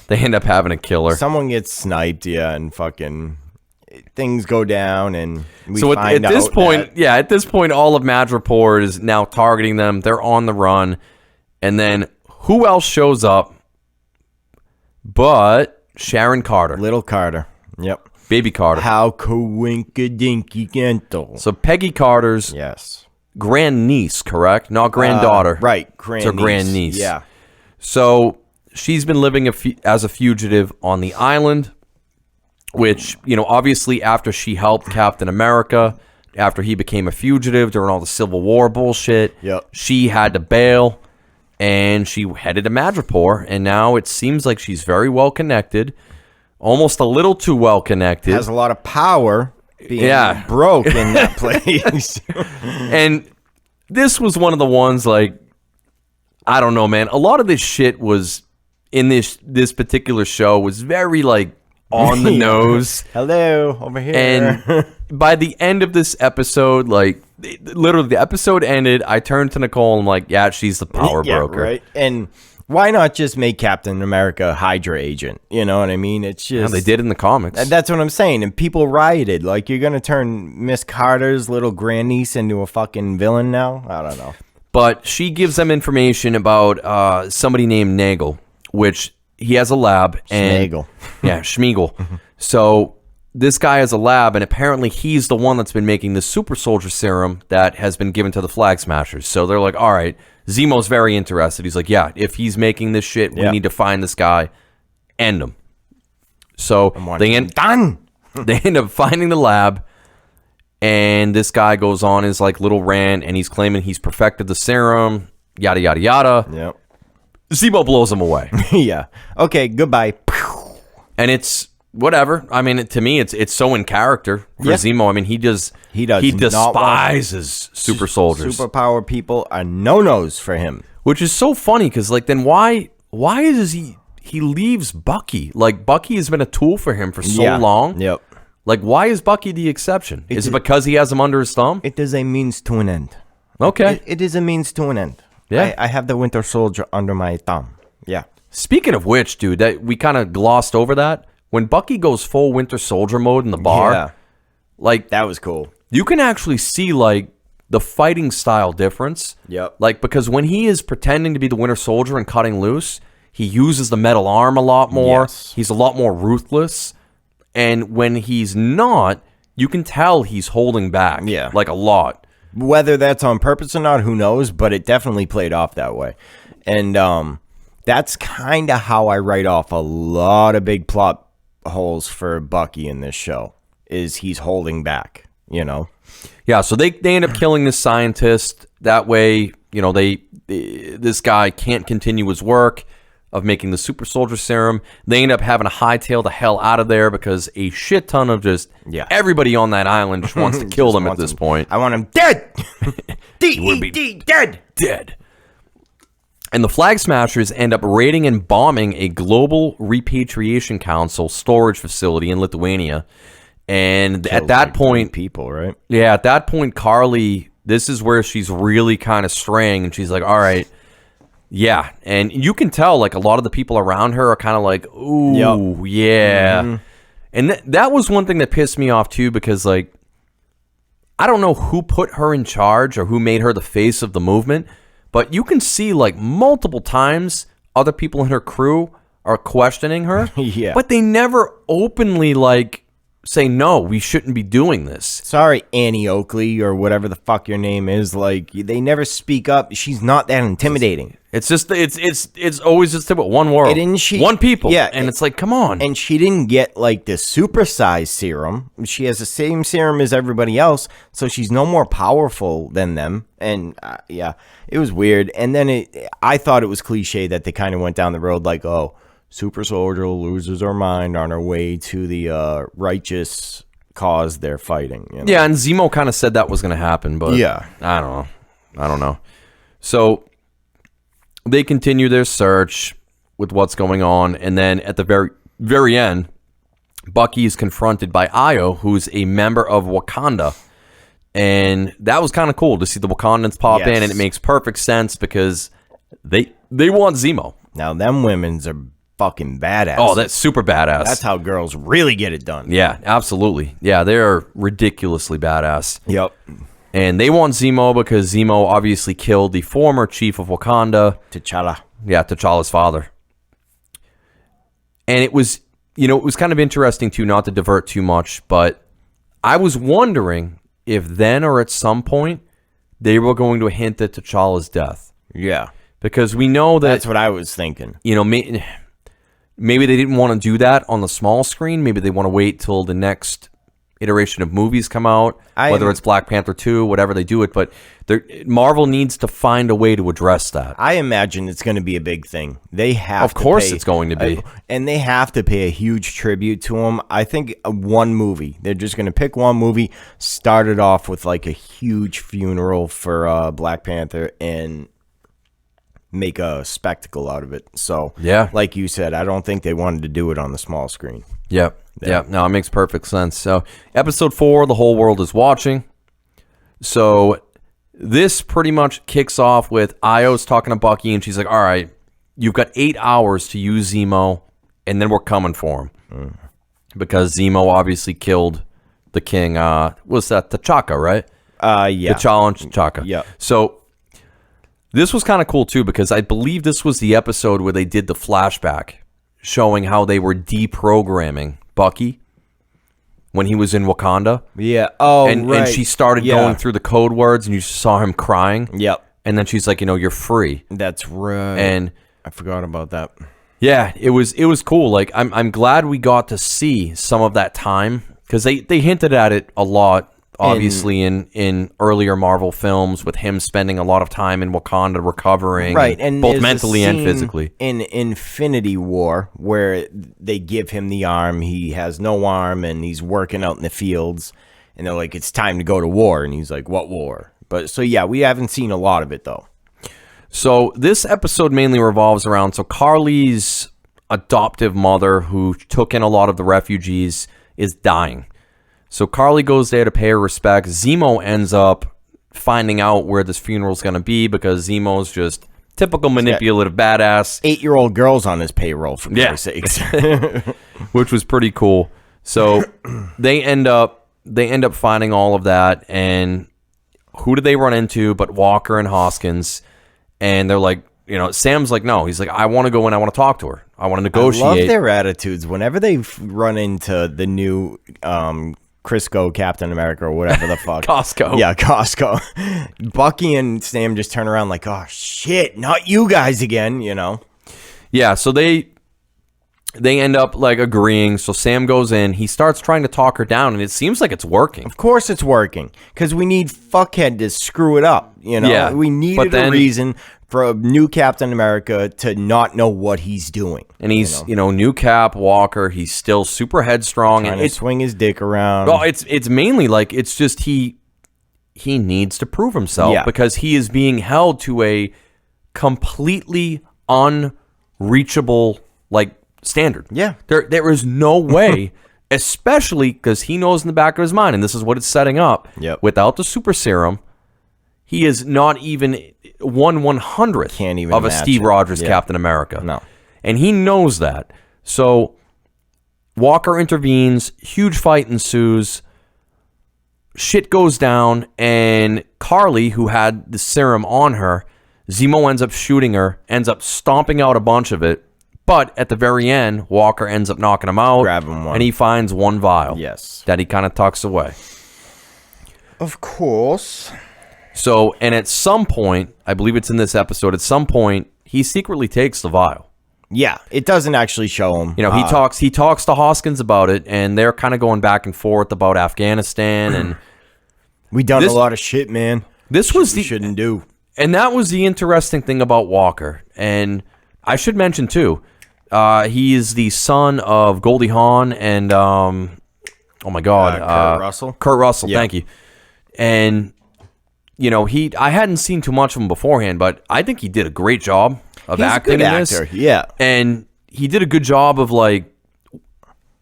A: having a killer.
B: Someone gets sniped, and fucking things go down, and we
A: so
B: find
A: at this
B: out
A: point,
B: that,
A: at this point, all of Madripoor is now targeting them. They're on the run, and then who else shows up? But Sharon Carter,
B: little Carter. Yep.
A: Baby Carter.
B: How coinkadinky gento.
A: So Peggy Carter's grandniece, correct? Not granddaughter.
B: Right,
A: grandniece.
B: Yeah.
A: So she's been living as a fugitive on the island, which, obviously after she helped Captain America, after he became a fugitive during all the Civil War bullshit, she had to bail, and she headed to Madripoor, and now it seems like she's very well connected. Almost a little too well connected.
B: Has a lot of power being broke in that place.
A: And this was one of the ones, like, I don't know, man. A lot of this shit was in this particular show was very, like, on the nose.
B: Hello, over here.
A: And by the end of this episode, like, literally the episode ended, I turned to Nicole and I'm like, yeah, she's the power broker.
B: Right. And why not just make Captain America a Hydra agent? You know what I mean? It's just...
A: they did in the comics.
B: And that's what I'm saying. And people rioted. Like, you're going to turn Miss Carter's little grandniece into a fucking villain now? I don't know.
A: But she gives them information about somebody named Nagel, which he has a lab.
B: Schmeagol.
A: Yeah, Schmeagol. So this guy has a lab, and apparently he's the one that's been making the super soldier serum that has been given to the Flag Smashers. So they're like, all right, Zemo's very interested. He's like, yeah, if he's making this shit, we need to find this guy, end him. So they end up finding the lab, and this guy goes on his like little rant, and he's claiming he's perfected the serum, yada, yada, yada.
B: Yep.
A: Zemo blows him away.
B: Yeah. Okay, goodbye.
A: And it's... whatever. I mean, to me, it's so in character for Zemo. I mean, he despises super soldiers.
B: Superpower people are no-nos for him.
A: Which is so funny because, like, then why does he leaves Bucky? Like, Bucky has been a tool for him for so long.
B: Yep.
A: Like, why is Bucky the exception? Is it because he has him under his thumb?
B: It is a means to an end.
A: Okay.
B: It is a means to an end.
A: Yeah.
B: I have the Winter Soldier under my thumb. Yeah.
A: Speaking of which, dude, that we kind of glossed over that. When Bucky goes full Winter Soldier mode in the bar, like,
B: that was cool.
A: You can actually see, like, the fighting style difference.
B: Yep.
A: Like, because when he is pretending to be the Winter Soldier and cutting loose, he uses the metal arm a lot more.
B: Yes.
A: He's a lot more ruthless. And when he's not, you can tell he's holding back.
B: Yeah.
A: Like a lot.
B: Whether that's on purpose or not, who knows? But it definitely played off that way. And that's kind of how I write off a lot of big plot holes for Bucky in this show, is he's holding back, you know?
A: Yeah, so they end up killing this scientist. That way, you know, this guy can't continue his work of making the super soldier serum. They end up having to hightail the hell out of there because a shit ton of everybody on that island just wants to kill them at this point.
B: I want him dead. D-E-D, dead.
A: Dead. And the Flag Smashers end up raiding and bombing a global repatriation council storage facility in Lithuania. And at that point,
B: people, right?
A: Yeah, at that point, Carly, this is where she's really kind of straying, and she's like, all right, yeah. And you can tell, like, a lot of the people around her are kind of like, ooh, yeah. Mm-hmm. And that was one thing that pissed me off, too, because, like, I don't know who put her in charge or who made her the face of the movement, but you can see, like, multiple times other people in her crew are questioning her.
B: Yeah.
A: But they never openly, like, say, no, we shouldn't be doing this.
B: Sorry, Annie Oakley, or whatever the fuck your name is. Like, they never speak up. She's not that intimidating.
A: It's just, it's always just about one world. One people.
B: Yeah.
A: And it's like, come on.
B: And she didn't get, like, the supersized serum. She has the same serum as everybody else, so she's no more powerful than them. And, yeah, it was weird. And then I thought it was cliche that they kind of went down the road like, oh, super soldier loses her mind on her way to the righteous cause they're fighting. You know?
A: Yeah, and Zemo kind of said that was going to happen, but
B: yeah,
A: I don't know. So they continue their search with what's going on, and then at the very, very end, Bucky is confronted by Io, who's a member of Wakanda, and that was kind of cool to see the Wakandans pop in, and it makes perfect sense because they want Zemo.
B: Now, them women's are fucking badass.
A: Oh, that's super badass.
B: That's how girls really get it done.
A: Yeah, absolutely. Yeah, they're ridiculously badass.
B: Yep.
A: And they want Zemo because Zemo obviously killed the former chief of Wakanda.
B: T'Challa.
A: Yeah, T'Challa's father. And it was kind of interesting, too, not to divert too much, but I was wondering if then or at some point they were going to hint at T'Challa's death.
B: Yeah.
A: Because we know that...
B: That's what I was thinking.
A: You know, maybe they didn't want to do that on the small screen. Maybe they want to wait till the next iteration of movies come out, whether it's Black Panther 2, whatever they do it. But Marvel needs to find a way to address that.
B: I imagine it's going to be a big thing. They have
A: Of course it's going to be.
B: And they have to pay a huge tribute to him. I think one movie. They're just going to pick one movie, start it off with like a huge funeral for Black Panther, and make a spectacle out of it. So,
A: yeah,
B: like you said, I don't think they wanted to do it on the small screen.
A: Yep. Yeah. No, it makes perfect sense. So, episode 4, the whole world is watching. So, this pretty much kicks off with Io's talking to Bucky, and she's like, all right, you've got 8 hours to use Zemo, and then we're coming for him. Because Zemo obviously killed the king. Was that T'Chaka, right?
B: Yeah.
A: T'Challa and T'Chaka.
B: Yeah.
A: So, this was kind of cool, too, because I believe this was the episode where they did the flashback showing how they were deprogramming Bucky when he was in Wakanda.
B: Yeah. Oh,
A: and,
B: right.
A: And she started going through the code words, and you saw him crying.
B: Yep.
A: And then she's like, you're free.
B: That's right.
A: And
B: I forgot about that.
A: Yeah, it was cool. Like, I'm glad we got to see some of that time, because they hinted at it a lot. Obviously, in earlier Marvel films, with him spending a lot of time in Wakanda recovering,
B: right, and
A: both mentally and physically.
B: In Infinity War, where they give him the arm, he has no arm, and he's working out in the fields, and they're like, "It's time to go to war," and he's like, "What war?" But so yeah, we haven't seen a lot of it though.
A: So this episode mainly revolves around Carly's adoptive mother, who took in a lot of the refugees, is dying. So Carly goes there to pay her respects. Zemo ends up finding out where this funeral's going to be, because Zemo's just typical manipulative badass.
B: 8-year-old girls on his payroll, for Christ's sakes.
A: Which was pretty cool. So they end up finding all of that, and who do they run into but Walker and Hoskins? And they're like, Sam's like, no. He's like, I want to go in. I want to talk to her. I want to negotiate.
B: I love their attitudes. Whenever they run into the new Crisco Captain America or whatever the fuck.
A: Costco.
B: Yeah, Costco. Bucky and Sam just turn around like, oh shit, not you guys again, you know?
A: Yeah, so they end up like agreeing. So Sam goes in. He starts trying to talk her down, and it seems like it's working.
B: Of course it's working, because we need fuckhead to screw it up, you know?
A: Yeah,
B: we needed a reason for a new Captain America to not know what he's doing.
A: And he's, new Cap, Walker. He's still super headstrong.
B: Trying to swing his dick around.
A: Well, it's mainly like, it's just he needs to prove himself because he is being held to a completely unreachable, like, standard.
B: Yeah.
A: There is no way, especially because he knows in the back of his mind, and this is what it's setting up, without the super serum, he is not even 1/100th of a Steve Rogers Captain America.
B: No.
A: And he knows that. So Walker intervenes, huge fight ensues, shit goes down, and Carly, who had the serum on her, Zemo ends up shooting her, ends up stomping out a bunch of it, but at the very end, Walker ends up knocking him out,
B: grabbing one,
A: and he finds one vial that he kind of tucks away.
B: Of course.
A: So, and at some point, I believe it's in this episode, at some point, he secretly takes the vial.
B: Yeah, it doesn't actually show him.
A: He talks to Hoskins about it, and they're kind of going back and forth about Afghanistan, and
B: we done a lot of shit, man.
A: This was
B: we shouldn't do.
A: And that was the interesting thing about Walker. And I should mention too, he is the son of Goldie Hawn and Kurt
B: Russell.
A: Kurt Russell, thank you. And I hadn't seen too much of him beforehand, but I think he did a great job of acting in this.
B: Yeah.
A: And he did a good job of, like,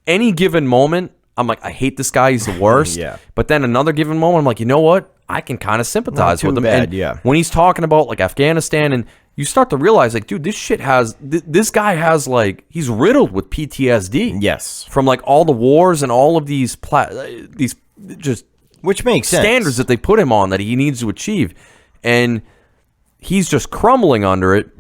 A: any given moment, I'm like, I hate this guy, he's the worst. But then another given moment, I'm like, you know what? I can kind of sympathize with him.
B: And
A: when he's talking about, like, Afghanistan, and you start to realize, like, dude, this guy has, like, he's riddled with PTSD.
B: Yes.
A: From, like, all the wars and all of these just
B: which makes
A: standards that they put him on that he needs to achieve. And he's just crumbling under it.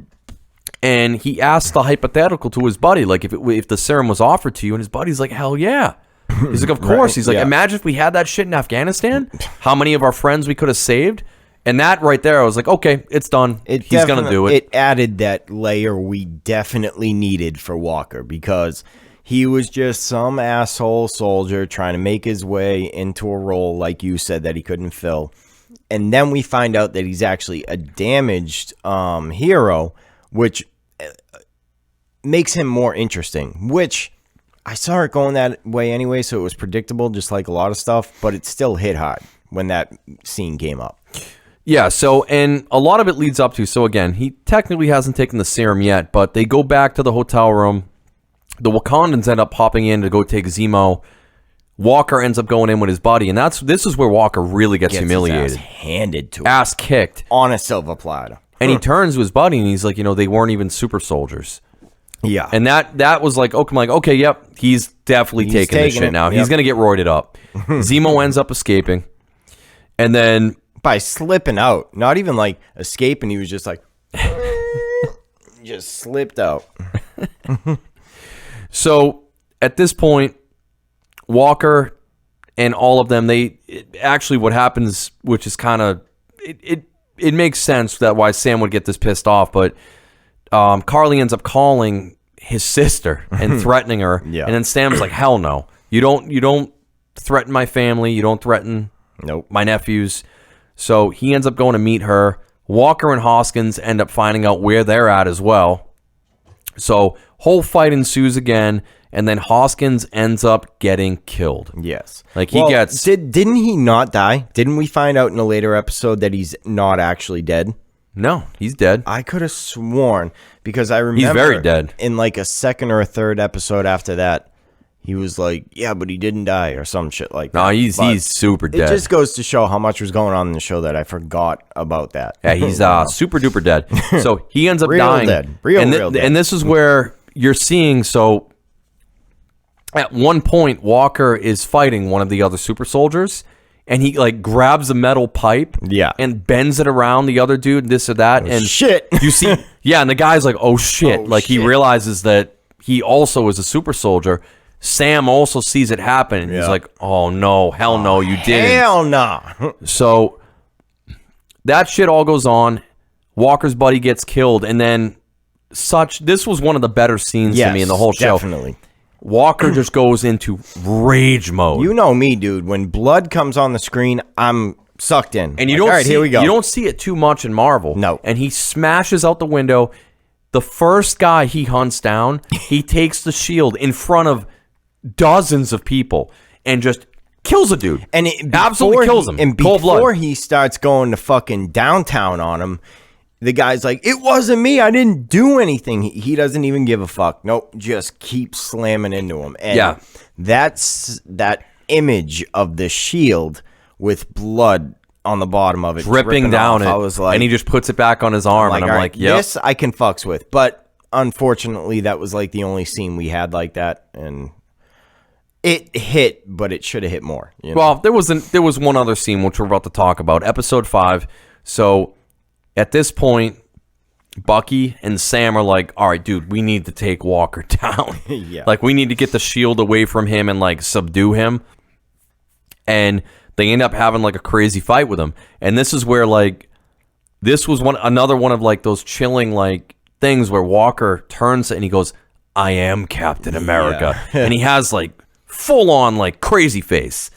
A: And he asked the hypothetical to his buddy, like, if the serum was offered to you, and his buddy's like, hell yeah. He's like, of course. Right, he's like, imagine if we had that shit in Afghanistan, how many of our friends we could have saved. And that right there, I was like, okay, it's done. He's going to do it.
B: It added that layer we definitely needed for Walker, because he was just some asshole soldier trying to make his way into a role, like you said, that he couldn't fill. And then we find out that he's actually a damaged hero, which makes him more interesting, which I saw it going that way anyway, so it was predictable, just like a lot of stuff, but it still hit hard when that scene came up.
A: Yeah, so, and a lot of it leads up to, so again, he technically hasn't taken the serum yet, but they go back to the hotel room. The Wakandans end up popping in to go take Zemo. Walker ends up going in with his buddy, and this is where Walker really gets humiliated.
B: His ass handed to him.
A: Ass kicked.
B: On a silver platter.
A: And he turns to his buddy, and he's like, they weren't even super soldiers.
B: Yeah.
A: And that was like, okay, yep, he's definitely taking this shit now. Yep. He's going to get roided up. Zemo ends up escaping. And then
B: by slipping out, not even like escaping, he was just like, just slipped out.
A: So at this point, Walker and all of them, actually what happens, which is kind of, it makes sense that why Sam would get this pissed off, but Carly ends up calling his sister and threatening her. And then Sam's like, hell no. You don't threaten my family. You don't threaten my nephews. So he ends up going to meet her. Walker and Hoskins end up finding out where they're at as well. So whole fight ensues again, and then Hoskins ends up getting killed.
B: Yes.
A: Like he gets...
B: Didn't he not die? Didn't we find out in a later episode that he's not actually dead?
A: No, he's dead.
B: I could have sworn, because I remember...
A: He's very dead.
B: In like a second or a third episode after that, he was like, yeah, but he didn't die or some shit like that.
A: No, he's super dead.
B: It just goes to show how much was going on in the show that I forgot about that.
A: Yeah, he's super duper dead. So he ends up dying.
B: Dead. Real dead.
A: And this is where you're seeing, so at one point, Walker is fighting one of the other super soldiers, and he like grabs a metal pipe and bends it around the other dude, this or that. And
B: shit.
A: You see, and the guy's like, oh shit. He realizes that he also is a super soldier. Sam also sees it happen, and he's like, oh, no, hell no, you didn't.
B: Hell no.
A: So that shit all goes on. Walker's buddy gets killed, and then this was one of the better scenes to me in the whole show.
B: Definitely.
A: Walker just goes into rage mode.
B: You know me, dude. When blood comes on the screen, I'm sucked in.
A: And you don't
B: all right, here we go.
A: You don't see it too much in Marvel.
B: No.
A: And he smashes out the window. The first guy he hunts down, he takes the shield in front of dozens of people and just kills a dude.
B: And
A: absolutely kills him.
B: And
A: Cold blood.
B: before he starts going to fucking downtown on him, the guy's like, it wasn't me. I didn't do anything. He doesn't even give a fuck. Nope. Just keep slamming into him. And that's that image of the shield with blood on the bottom of it.
A: Dripping down
B: off.
A: it.
B: I was like,
A: and he just puts it back on his arm. And I'm like, yep.
B: This I can fucks with. But unfortunately, that was like the only scene we had like that. And it hit, but it should have hit more. You know?
A: Well, there was one other scene which we're about to talk about. Episode 5. So at this point, Bucky and Sam are like, all right, dude, we need to take Walker down. Like, we need to get the shield away from him and, like, subdue him. And they end up having, like, a crazy fight with him. And this is where, like, this was another one of, like, those chilling, like, things where Walker turns and he goes, I am Captain America. And he has, like, full-on, like, crazy face.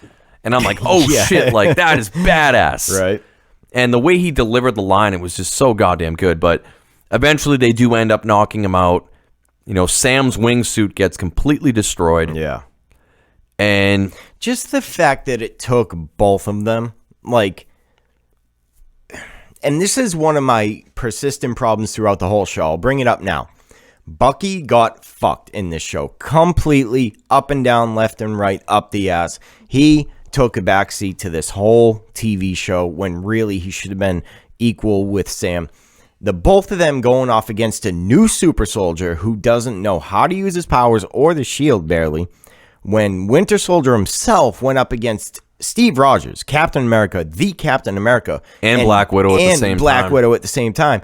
A: And I'm like, oh, shit, like, that is badass.
B: Right.
A: And the way he delivered the line, it was just so goddamn good. But eventually they do end up knocking him out. You know, Sam's wingsuit gets completely destroyed.
B: Yeah.
A: And
B: just the fact that it took both of them, like, and this is one of my persistent problems throughout the whole show. I'll bring it up now. Bucky got fucked in this show. Completely up and down, left and right, up the ass. He took a backseat to this whole TV show when really he should have been equal with Sam. The both of them going off against a new super soldier who doesn't know how to use his powers or the shield barely. When Winter Soldier himself went up against Steve Rogers, Captain America, the Captain America.
A: And Black Widow at the same time.
B: And Black Widow at the same time.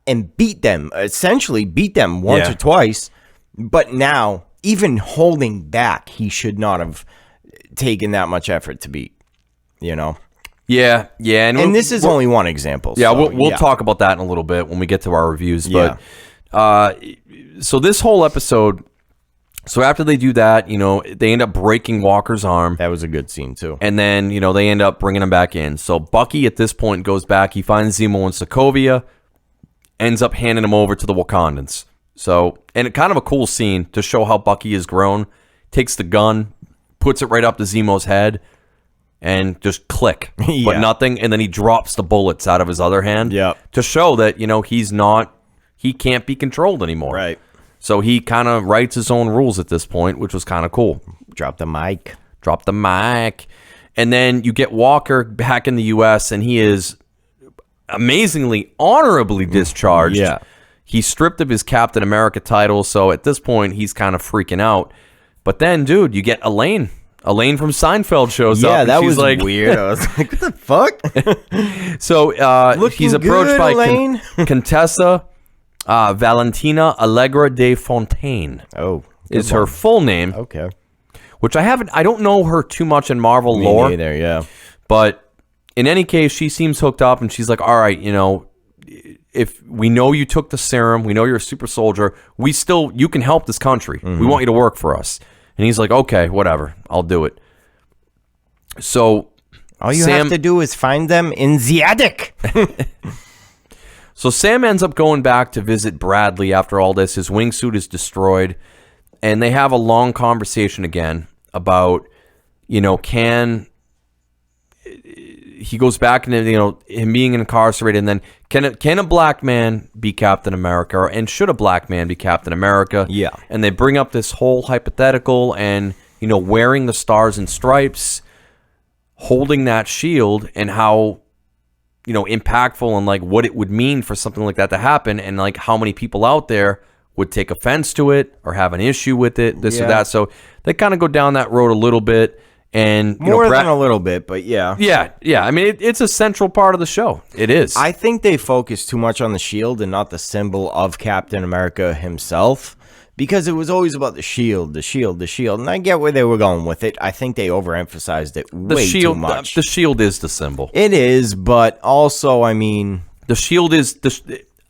B: And essentially beat them once or twice. But now, even holding back, he should not have taken that much effort to beat, you know?
A: Yeah.
B: And this is only one example.
A: Yeah,
B: so,
A: we'll talk about that in a little bit when we get to our reviews. But so this whole episode, so after they do that, you know, they end up breaking Walker's arm.
B: That was a good scene, too.
A: And then, you know, they end up bringing him back in. So Bucky, at this point, goes back. He finds Zemo in Sokovia, ends up handing him over to the Wakandans. So, and it kind of a cool scene to show how Bucky has grown. Takes the gun, puts it right up to Zemo's head, and just click, but nothing. And then he drops the bullets out of his other hand to show that, you know, he can't be controlled anymore.
B: Right.
A: So he kind of writes his own rules at this point, which was kind of cool.
B: Drop the mic.
A: And then you get Walker back in the U.S., and he is amazingly, honorably discharged.
B: Yeah.
A: He's stripped of his Captain America title, so at this point, he's kind of freaking out. But then, dude, you get Elaine. Elaine from Seinfeld shows up.
B: Yeah, that was
A: like,
B: weird. I was like, what the fuck?
A: So he's approached
B: good,
A: by
B: Elaine.
A: Contessa Valentina Allegra de Fontaine.
B: Oh,
A: is her full name.
B: Okay.
A: Which I don't know her too much in Marvel lore.
B: Me neither, yeah.
A: But in any case, she seems hooked up, and she's like, all right, you know, if we know you took the serum, we know you're a super soldier, you can help this country. Mm-hmm. We want you to work for us. And he's like, okay, whatever, I'll do it. So
B: all you have to do is find them in the attic.
A: So Sam ends up going back to visit Bradley after all this. His wingsuit is destroyed, and they have a long conversation again about, you know, he goes back into, you know, him being incarcerated, and then can a black man be Captain America, and should a black man be Captain America?
B: Yeah.
A: And they bring up this whole hypothetical, and, you know, wearing the stars and stripes, holding that shield, and how, you know, impactful and like what it would mean for something like that to happen, and like how many people out there would take offense to it or have an issue with it, this or that. So they kind of go down that road a little bit. And
B: more than a little bit, but yeah.
A: I mean, it's a central part of the show. It is.
B: I think they focus too much on the shield and not the symbol of Captain America himself, because it was always about the shield, and I get where they were going with it. I think they overemphasized it way too much.
A: The shield is the symbol.
B: It is, but also, I mean,
A: the shield is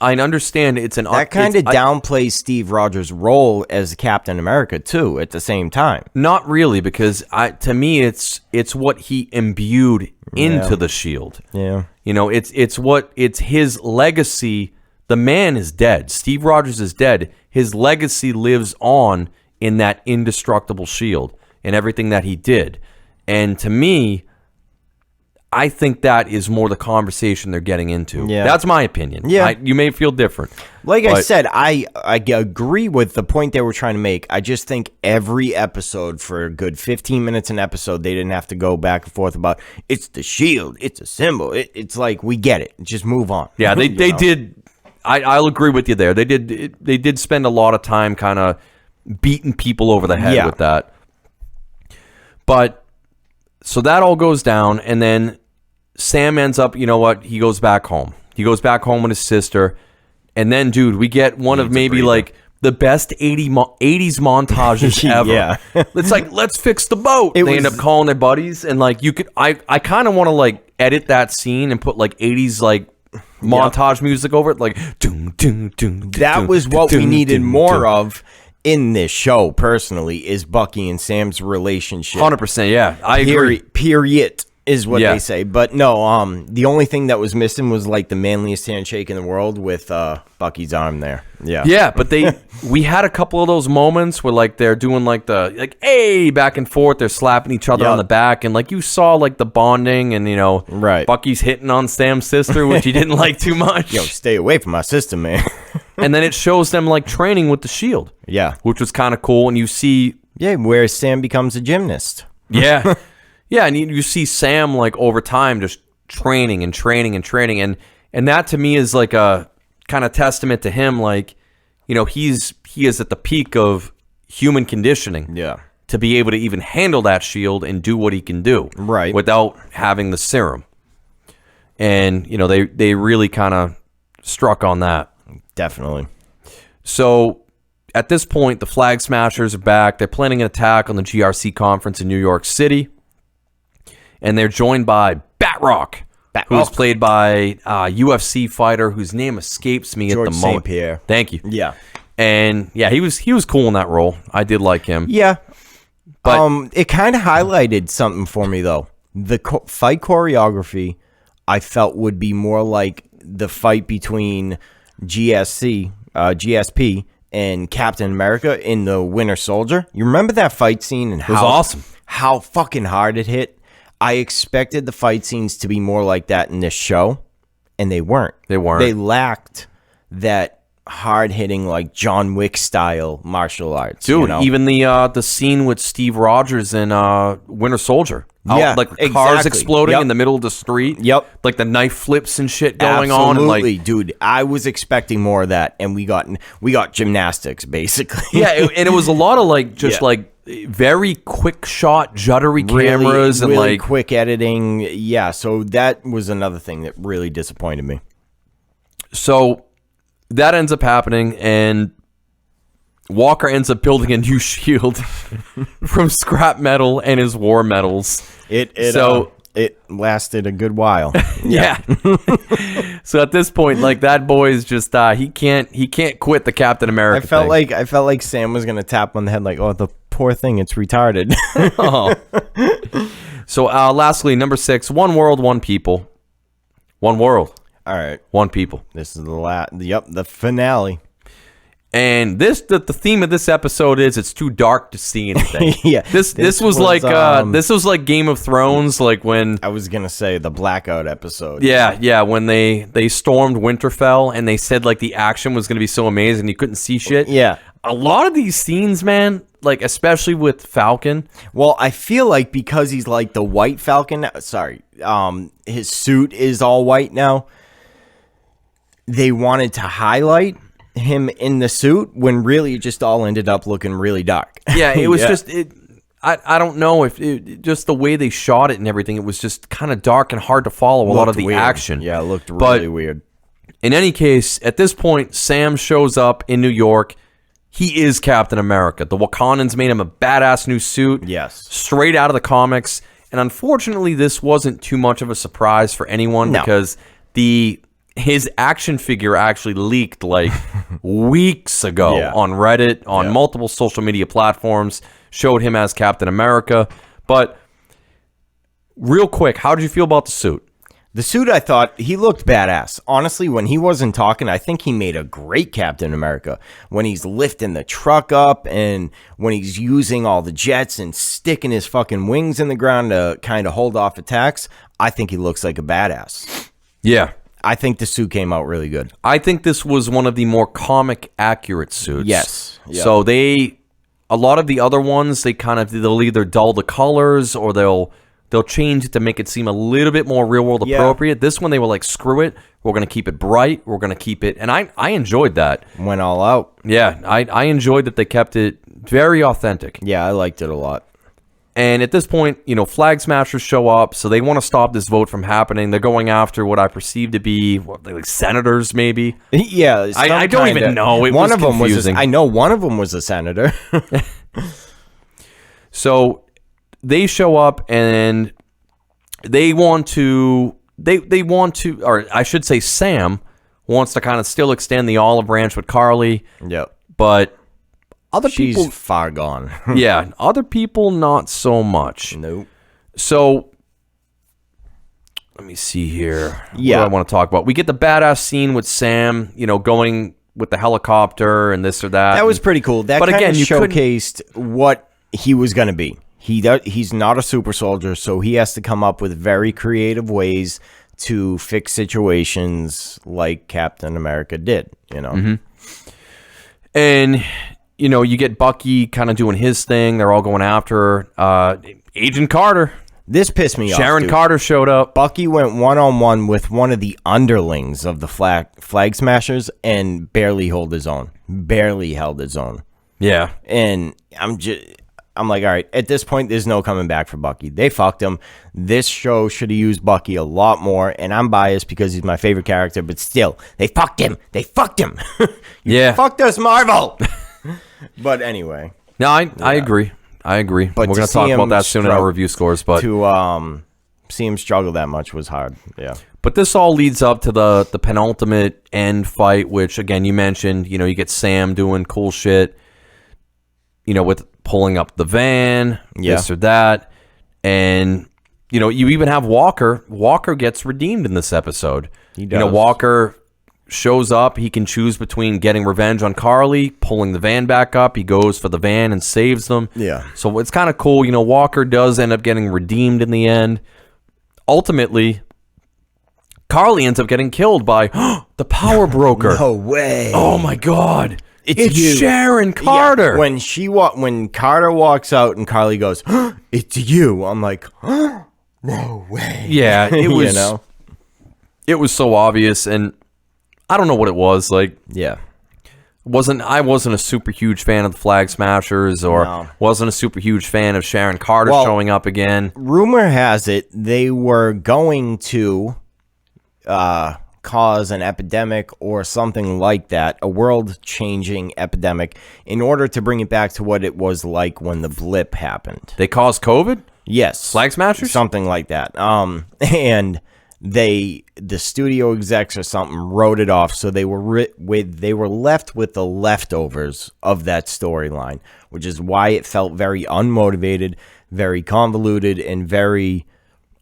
A: I understand it's an
B: that kind of downplays Steve Rogers' role as Captain America too. At the same time,
A: not really, because to me it's what he imbued into the shield.
B: Yeah,
A: it's his legacy. The man is dead. Steve Rogers is dead. His legacy lives on in that indestructible shield and everything that he did. And to me, I think that is more the conversation they're getting into.
B: Yeah.
A: That's my opinion.
B: Yeah.
A: You may feel different.
B: I said, I agree with the point they were trying to make. I just think every episode, for a good 15 minutes an episode, they didn't have to go back and forth about, it's the shield, it's a symbol. It's like, we get it. Just move on.
A: Yeah, they did. I'll agree with you there. They did spend a lot of time kind of beating people over the head with that. But, so that all goes down, and then Sam ends up, you know what? He goes back home. He goes back home with his sister. And then, dude, we get one of maybe like the best 80s montages ever.
B: Yeah.
A: It's like, let's fix the boat. They end up calling their buddies. And like, I kind of want to like edit that scene and put like 80s like montage music over it. Like,
B: that was what we needed more of in this show, personally, is Bucky and Sam's relationship.
A: 100%, yeah. I agree.
B: Period. Is what they say. But no, the only thing that was missing was like the manliest handshake in the world with Bucky's arm there. Yeah.
A: Yeah, but we had a couple of those moments where like they're doing like hey, back and forth, they're slapping each other on the back, and like you saw like the bonding, and
B: right.
A: Bucky's hitting on Sam's sister, which he didn't like too much.
B: Yo, stay away from my sister, man.
A: And then it shows them like training with the shield.
B: Yeah.
A: Which was kind of cool, and you see
B: where Sam becomes a gymnast.
A: Yeah. Yeah, and you see Sam like over time just training, and that to me is like a kind of testament to him. Like, he is at the peak of human conditioning.
B: Yeah,
A: to be able to even handle that shield and do what he can do,
B: right,
A: without having the serum. And they really kind of struck on that.
B: Definitely.
A: So at this point, the Flag Smashers are back. They're planning an attack on the GRC conference in New York City. And they're joined by Batroc, who's played by a UFC fighter whose name escapes me
B: George
A: at the moment.
B: St. Pierre.
A: Thank you.
B: Yeah.
A: And yeah, he was cool in that role. I did like him.
B: Yeah.
A: But
B: it kind of highlighted something for me, though. The fight choreography, I felt, would be more like the fight between GSP, and Captain America in the Winter Soldier. You remember that fight scene and
A: it was awesome.
B: How fucking hard it hit? I expected the fight scenes to be more like that in this show, and they weren't.
A: They
B: lacked that hard-hitting, like John Wick style martial arts.
A: Dude, even the scene with Steve Rogers in Winter Soldier.
B: Yeah,
A: like the cars exploding in the middle of the street.
B: Yep.
A: Like the knife flips and shit going on.
B: Absolutely,
A: and
B: dude. I was expecting more of that, and we got gymnastics, basically.
A: Yeah, and it was a lot of like very quick shot, juddery cameras, and
B: really
A: like
B: quick editing. Yeah, so that was another thing that really disappointed me.
A: So that ends up happening, and Walker ends up building a new shield from scrap metal and his war medals.
B: It lasted a good while.
A: Yeah. So at this point, like that boy is just he can't quit the Captain America.
B: I felt like Sam was gonna tap on the head, like, oh, the poor thing, it's retarded.
A: Oh. So lastly, number 6, one world, one people. One world.
B: All right.
A: One people.
B: This is the finale.
A: And the theme of this episode is it's too dark to see anything.
B: Yeah.
A: This was like Game of Thrones, like when
B: I was gonna say the blackout episode.
A: Yeah, when they stormed Winterfell and they said like the action was gonna be so amazing you couldn't see shit.
B: Yeah.
A: A lot of these scenes, man, like especially with Falcon.
B: Well, I feel like because he's like the White Falcon. Sorry, his suit is all white now. They wanted to highlight him in the suit when really it just all ended up looking really dark.
A: Yeah, it was just I don't know if just the way they shot it and everything, it was just kind of dark and hard to follow a lot of the action.
B: Yeah, it looked really weird.
A: In any case, at this point, Sam shows up in New York. he is Captain America. The Wakandans made him a badass new suit.
B: Yes.
A: Straight out of the comics. And unfortunately, this wasn't too much of a surprise for anyone because his action figure actually leaked like weeks ago on Reddit, on multiple social media platforms, showed him as Captain America. But real quick, how did you feel about the suit?
B: The suit, I thought, he looked badass. Honestly, when he wasn't talking, I think he made a great Captain America. When he's lifting the truck up and when he's using all the jets and sticking his fucking wings in the ground to kind of hold off attacks, I think he looks like a badass.
A: Yeah.
B: I think the suit came out really good.
A: I think this was one of the more comic accurate suits.
B: Yes. Yep.
A: So a lot of the other ones, they'll either dull the colors or they'll change it to make it seem a little bit more real world appropriate. This one, they were like, screw it. We're going to keep it bright. We're going to keep it. And I enjoyed that.
B: Went all out.
A: Yeah. I enjoyed that they kept it very authentic.
B: Yeah, I liked it a lot.
A: And at this point, Flag Smashers show up. So they want to stop this vote from happening. They're going after what I perceive to be like senators, maybe.
B: Yeah.
A: I don't even know.
B: One of them was I know one of them was a senator.
A: So they show up and they want to, or I should say Sam wants to kind of still extend the olive branch with Carly.
B: Yep.
A: But
B: She's
A: people,
B: far gone.
A: yeah, other people not so much.
B: Nope.
A: So let me see here.
B: Yeah.
A: What do I want to talk about? We get the badass scene with Sam, going with the helicopter and this or that.
B: That was pretty cool. That kind of showcased what he was going to be. He's not a super soldier, so he has to come up with very creative ways to fix situations like Captain America did,
A: Mm-hmm. And, you get Bucky kind of doing his thing. They're all going after Agent Carter.
B: This pissed me off.
A: Sharon Carter showed up.
B: Bucky went one-on-one with one of the underlings of the Flag Smashers and barely held his own.
A: Yeah.
B: And I'm like, all right, at this point, there's no coming back for Bucky. They fucked him. This show should have used Bucky a lot more, and I'm biased because he's my favorite character, but still, they fucked him. You fucked us, Marvel. But anyway.
A: No, I agree. But we're going to talk about that soon in our review scores. But
B: to see him struggle that much was hard. Yeah.
A: But this all leads up to the penultimate end fight, which, again, you mentioned, you get Sam doing cool shit, with pulling up the van, this or that. And, you even have Walker. Walker gets redeemed in this episode.
B: He does.
A: Walker shows up. He can choose between getting revenge on Carly, pulling the van back up. He goes for the van and saves them.
B: Yeah.
A: So it's kind of cool. Walker does end up getting redeemed in the end. Ultimately, Carly ends up getting killed by the power broker.
B: No way.
A: Oh, my God.
B: It's
A: you. Sharon Carter.
B: Yeah, when Carter walks out and Carly goes, it's you. I'm like, no way.
A: Yeah, it was. It was so obvious, and I don't know what it was. Like,
B: yeah,
A: I wasn't a super huge fan of the Flag Smashers, or wasn't a super huge fan of Sharon Carter showing up again.
B: Rumor has it they were going to cause an epidemic or something like that, a world-changing epidemic, in order to bring it back to what it was like when the blip happened.
A: They caused COVID?
B: Yes.
A: Flag Smashers?
B: Something like that. And the studio execs or something wrote it off, so they were left with the leftovers of that storyline, which is why it felt very unmotivated, very convoluted, and very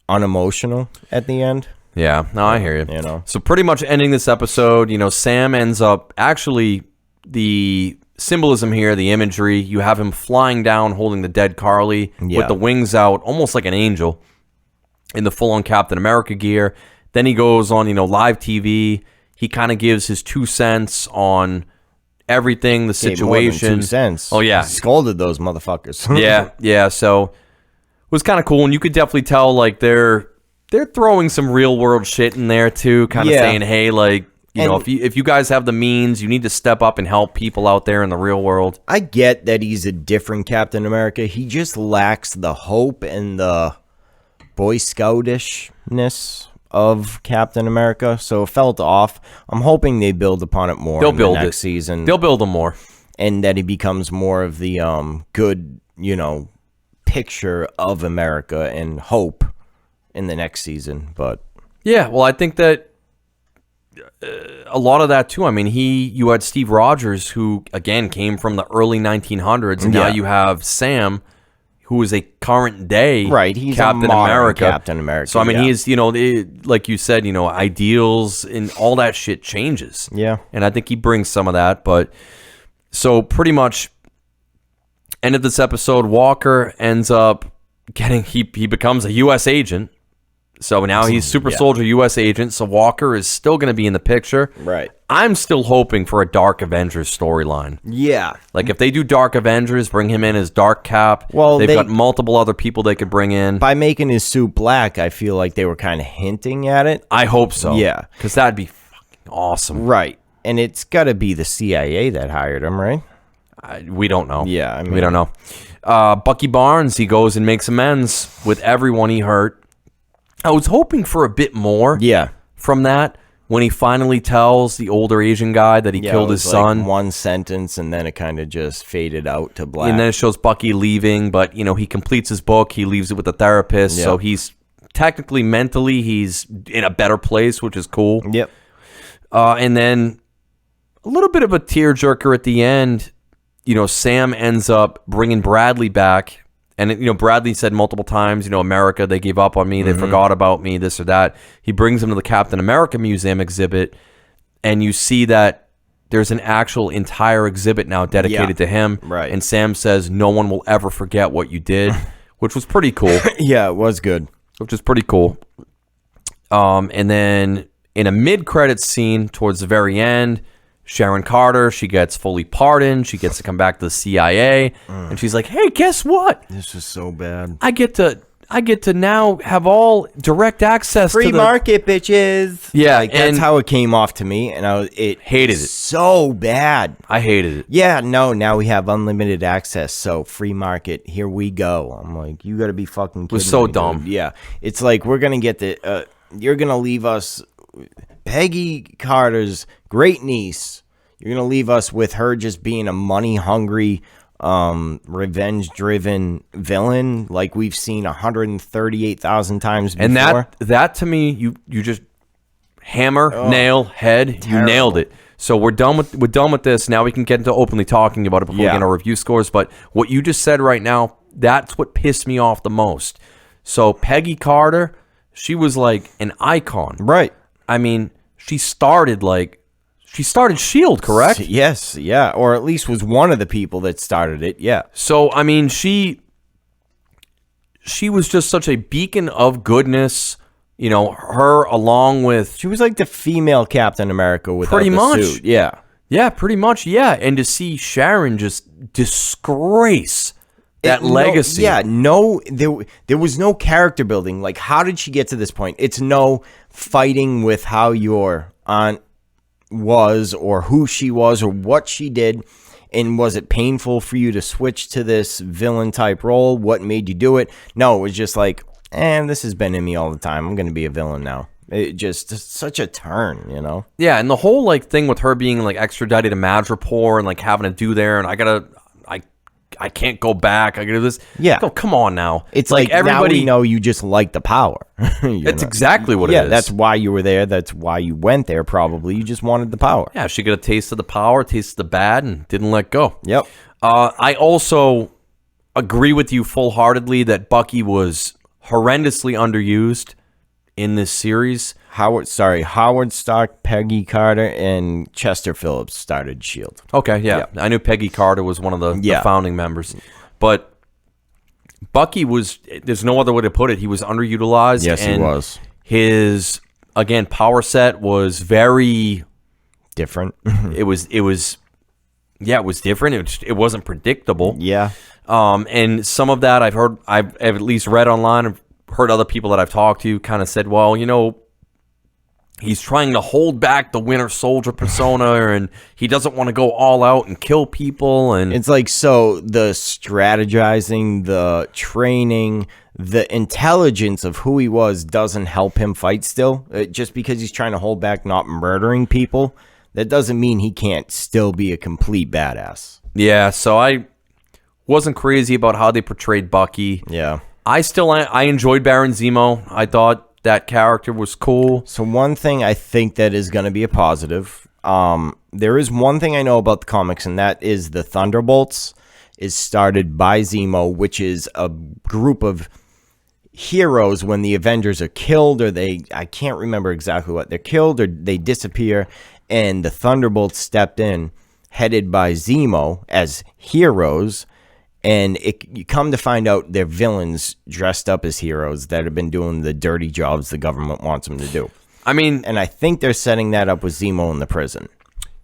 B: unemotional at the end.
A: Yeah, no, I hear you.
B: You know.
A: So pretty much ending this episode, Sam ends up, actually, the symbolism here, the imagery, you have him flying down holding the dead Carly with the wings out, almost like an angel, in the full-on Captain America gear. Then he goes on, live TV. He kind of gives his 2 cents on everything, the situation.
B: More than 2 cents.
A: Oh, yeah.
B: He scolded those motherfuckers.
A: yeah. So it was kind of cool, and you could definitely tell, like, they're throwing some real-world shit in there, too, kind of saying, hey, like, if you guys have the means, you need to step up and help people out there in the real world.
B: I get that he's a different Captain America. He just lacks the hope and the Boy Scoutishness of Captain America, so it felt off. I'm hoping they build upon it more in the next season.
A: They'll build them more.
B: and that he becomes more of the good, picture of America and hope in the next season. But
A: yeah, well, I think that a lot of that too. I mean, you had Steve Rogers, who again came from the early 1900s, and now you have Sam, who is a current day
B: he's
A: Captain
B: a modern
A: America.
B: Captain America.
A: So I mean, he is, like you said, ideals and all that shit changes.
B: Yeah,
A: and I think he brings some of that. But so pretty much, end of this episode, Walker ends up he becomes a U.S. agent. So now he's Super Soldier U.S. agent, so Walker is still going to be in the picture.
B: Right.
A: I'm still hoping for a Dark Avengers storyline.
B: Yeah.
A: Like, if they do Dark Avengers, bring him in as Dark Cap.
B: Well,
A: they've got multiple other people they could bring in.
B: By making his suit black, I feel like they were kind of hinting at it.
A: I hope so.
B: Yeah.
A: Because that'd be fucking awesome.
B: Right. And it's got to be the CIA that hired him, right?
A: We don't know.
B: Yeah, I mean,
A: we don't know. Bucky Barnes, he goes and makes amends with everyone he hurt. I was hoping for a bit more from that when he finally tells the older Asian guy that he killed his son.
B: Like one sentence, and then it kind of just faded out to black.
A: And then it shows Bucky leaving, but, he completes his book. He leaves it with the therapist, so he's technically, mentally, he's in a better place, which is cool.
B: Yep.
A: And then a little bit of a tearjerker at the end. Sam ends up bringing Bradley back. And, Bradley said multiple times, America, they gave up on me. They forgot about me, this or that. He brings him to the Captain America Museum exhibit. And you see that there's an actual entire exhibit now dedicated to him.
B: Right.
A: And Sam says, no one will ever forget what you did, which was pretty cool.
B: Yeah, it was good.
A: Which is pretty cool. And then in a mid-credits scene towards the very end, Sharon Carter, she gets fully pardoned. She gets to come back to the CIA, and she's like, "Hey, guess what?
B: This is so bad.
A: I get to now have all direct access
B: Free
A: to the
B: market, bitches."
A: Yeah,
B: that's how it came off to me, and I
A: hated it
B: so bad.
A: I hated it.
B: Yeah, no, now we have unlimited access, so free market. Here we go. I'm like, you got to be fucking kidding me.
A: It was so
B: dude.
A: dumb.
B: Yeah, it's like we're gonna get the. You're gonna leave us Peggy Carter's great niece. You're going to leave us with her just being a money-hungry, revenge-driven villain like we've seen 138,000 times before.
A: And that to me, you just hammer, nail, head, you nailed it. So we're done with this. Now we can get into openly talking about it before we get our review scores. But what you just said right now, that's what pissed me off the most. So Peggy Carter, she was like an icon.
B: Right.
A: I mean, she started S.H.I.E.L.D., correct?
B: Yes, yeah. Or at least was one of the people that started it, yeah.
A: So, I mean, she was just such a beacon of goodness. Her along with...
B: She was like the female Captain America without
A: pretty
B: the
A: much.
B: suit. Yeah.
A: Yeah, pretty much, yeah. And to see Sharon just disgrace that legacy.
B: There was no character building. Like, how did she get to this point? It's no fighting with how your aunt was or who she was or what she did, and was it painful for you to switch to this villain type role? What made you do it? No, it was just like, this has been in me all the time. I'm gonna be a villain now. It just such a turn,
A: Yeah, and the whole thing with her being extradited to Madripoor and having to do there, and I can't go back. I gotta do this.
B: Yeah.
A: Oh, come on now.
B: It's like everybody, now we know you just like the power.
A: That's exactly what it is.
B: Yeah, that's why you were there. That's why you went there, probably. You just wanted the power.
A: Yeah, she got a taste of the power, taste of the bad, and didn't let go.
B: Yep.
A: I also agree with you full-heartedly that Bucky was horrendously underused in this series.
B: Howard Stark, Peggy Carter, and Chester Phillips started S.H.I.E.L.D.
A: Okay, yeah. I knew Peggy Carter was one of the founding members. But Bucky was, there's no other way to put it, he was underutilized.
B: Yes,
A: and
B: he was.
A: His, again, power set was very...
B: different.
A: It was different. It wasn't predictable.
B: Yeah.
A: And some of that I've at least read online, I've heard other people that I've talked to kind of said, well, he's trying to hold back the Winter Soldier persona, and he doesn't want to go all out and kill people. And
B: it's like, so the strategizing, the training, the intelligence of who he was doesn't help him fight still. Just because he's trying to hold back not murdering people, that doesn't mean he can't still be a complete badass.
A: Yeah, so I wasn't crazy about how they portrayed Bucky.
B: Yeah.
A: I enjoyed Baron Zemo. I thought that character was cool.
B: So one thing I think that is going to be a positive, there is one thing I know about the comics, and that is the Thunderbolts is started by Zemo, which is a group of heroes when the Avengers are killed, or I can't remember exactly what, they're killed or they disappear, and the Thunderbolts stepped in, headed by Zemo as heroes, and you come to find out they're villains dressed up as heroes that have been doing the dirty jobs the government wants them to do.
A: I mean,
B: and I think they're setting that up with Zemo in the prison.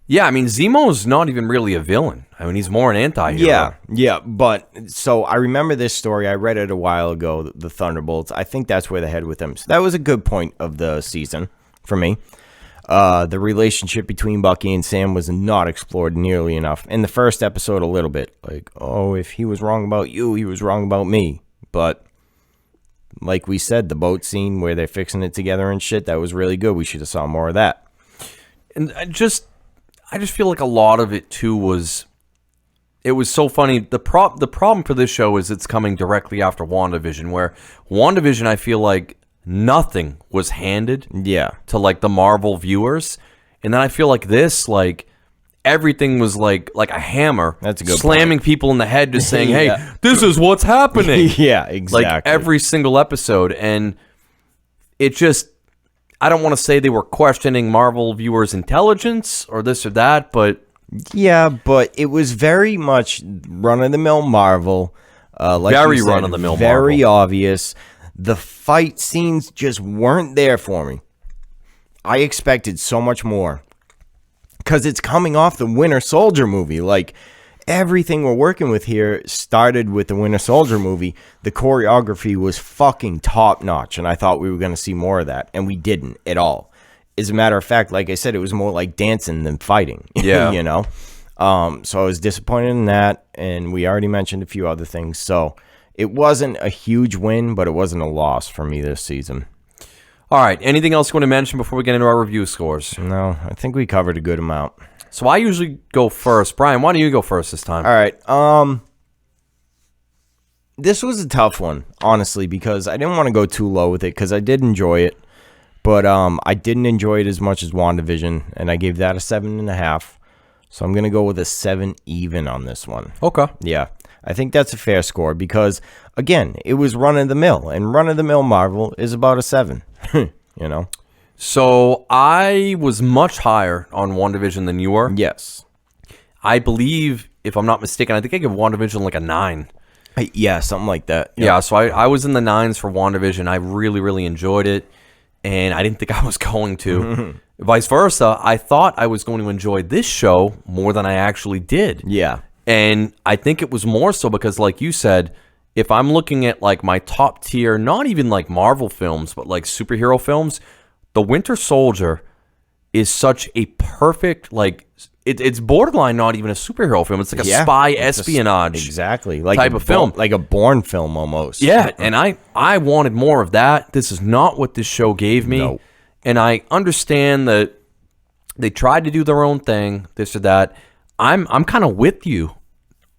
A: Yeah, I mean, Zemo's not even really a villain. I mean, he's more an anti-hero.
B: Yeah, but so I remember this story. I read it a while ago, the Thunderbolts. I think that's where they head with them. So that was a good point of the season for me. The relationship between Bucky and Sam was not explored nearly enough. In the first episode, a little bit. Like, oh, if he was wrong about you, he was wrong about me. But like we said, the boat scene where they're fixing it together and shit, that was really good. We should have saw more of that.
A: And I just feel like a lot of it too was so funny. The problem for this show is it's coming directly after WandaVision, where WandaVision, I feel like nothing was handed to like the Marvel viewers, and then I feel like this, like everything was like a hammer. That's a good slamming point. People in the head, just saying, "Hey, this is what's happening."
B: Yeah, exactly.
A: Like every single episode, and it just. I don't want to say they were questioning Marvel viewers' intelligence or this or that, but...
B: Yeah, but it was very much run-of-the-mill Marvel. Like
A: very run-of-the-mill Marvel.
B: Very obvious. The fight scenes just weren't there for me. I expected so much more. Because it's coming off the Winter Soldier movie. Like, everything we're working with here started with the Winter Soldier movie. The choreography was fucking top-notch, and I thought we were going to see more of that, and we didn't at all. As a matter of fact, like I said, it was more like dancing than fighting.
A: Yeah.
B: You know? So I was disappointed in that, and we already mentioned a few other things. So it wasn't a huge win, but it wasn't a loss for me this season.
A: All right. Anything else you want to mention before we get into our review scores?
B: No, I think we covered a good amount.
A: So I usually go first. Brian, why don't you go first this time?
B: All right. This was a tough one, honestly, because I didn't want to go too low with it, because I did enjoy it. But I didn't enjoy it as much as WandaVision, and I gave that a 7.5. So I'm going to go with a 7 even on this one.
A: Okay.
B: Yeah. I think that's a fair score, because, again, it was run-of-the-mill, and run-of-the-mill Marvel is about a 7, you know?
A: So I was much higher on WandaVision than you were.
B: Yes.
A: I believe, if I'm not mistaken, I think I give WandaVision like a 9.
B: Yeah, something like that. Yep.
A: Yeah, so I was in the 9s for WandaVision. I really, really enjoyed it, and I didn't think I was going to. Vice versa, I thought I was going to enjoy this show more than I actually did.
B: Yeah.
A: And I think it was more so because, like you said, if I'm looking at like my top tier, not even like Marvel films, but like superhero films, The Winter Soldier is such a perfect, like, it's borderline not even a superhero film. It's like a spy espionage
B: exactly like
A: type of film.
B: Like a Bourne film almost.
A: Yeah, and I wanted more of that. This is not what this show gave me.
B: No.
A: And I understand that they tried to do their own thing, this or that. I'm kind of with you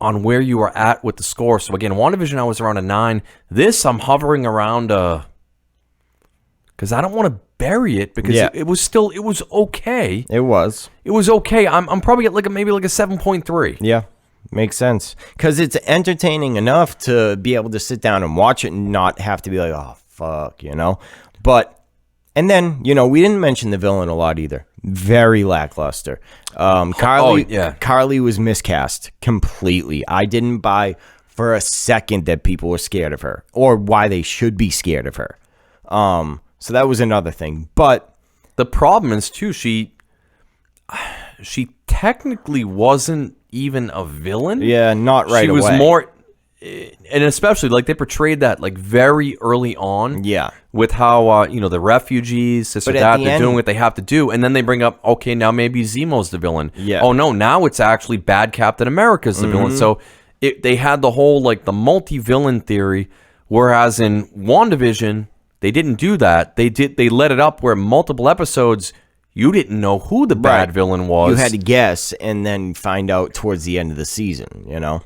A: on where you are at with the score. So again, WandaVision, I was around a 9. This, I'm hovering around because I don't want to bury it, because it was okay.
B: It was
A: okay. I'm probably at maybe like a 7.3.
B: Yeah, makes sense, because it's entertaining enough to be able to sit down and watch it and not have to be like, oh fuck, you know. But and then, you know, we didn't mention the villain a lot either. Very lackluster. Carly was miscast completely. I didn't buy for a second that people were scared of her, or why they should be scared of her. So that was another thing. But
A: the problem is too, she technically wasn't even a villain.
B: Yeah, not right away.
A: She was more, and especially like they portrayed that like very early on.
B: Yeah,
A: with how the refugees, this or that, they're doing what they have to do, and then they bring up, okay, now maybe Zemo's the villain.
B: Yeah.
A: Oh no, now it's actually bad Captain America's the villain. So they had the whole like the multi-villain theory, whereas in WandaVision they didn't do that. They let it up where multiple episodes you didn't know who the bad villain was.
B: You had to guess and then find out towards the end of the season, you know?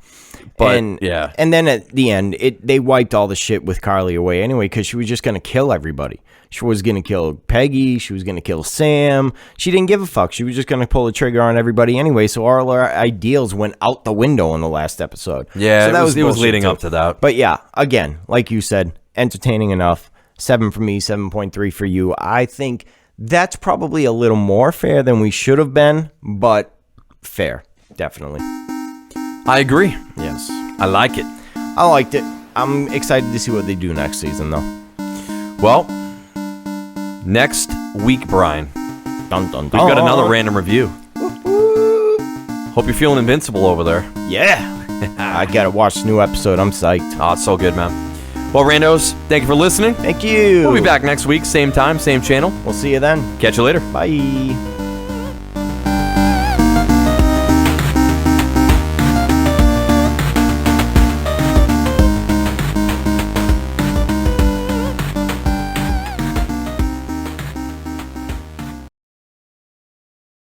A: But,
B: and
A: yeah.
B: then at the end, they wiped all the shit with Carly away anyway because she was just going to kill everybody. She was going to kill Peggy. She was going to kill Sam. She didn't give a fuck. She was just going to pull the trigger on everybody anyway. So all our ideals went out the window in the last episode.
A: Yeah,
B: so
A: it was leading up to that.
B: But yeah, again, like you said, entertaining enough. 7 for me, 7.3 for you. I think that's probably a little more fair than we should have been, but fair, definitely.
A: I agree.
B: Yes.
A: I like it.
B: I liked it. I'm excited to see what they do next season, though.
A: Well, next week, Brian,
B: Dun, dun, dun.
A: we've got another random review. Hope you're feeling invincible over there.
B: Yeah. I got to watch the new episode. I'm psyched.
A: Oh, it's so good, man. Well, randos, thank you for listening.
B: Thank you.
A: We'll be back next week, same time, same channel.
B: We'll see you then.
A: Catch you later.
B: Bye.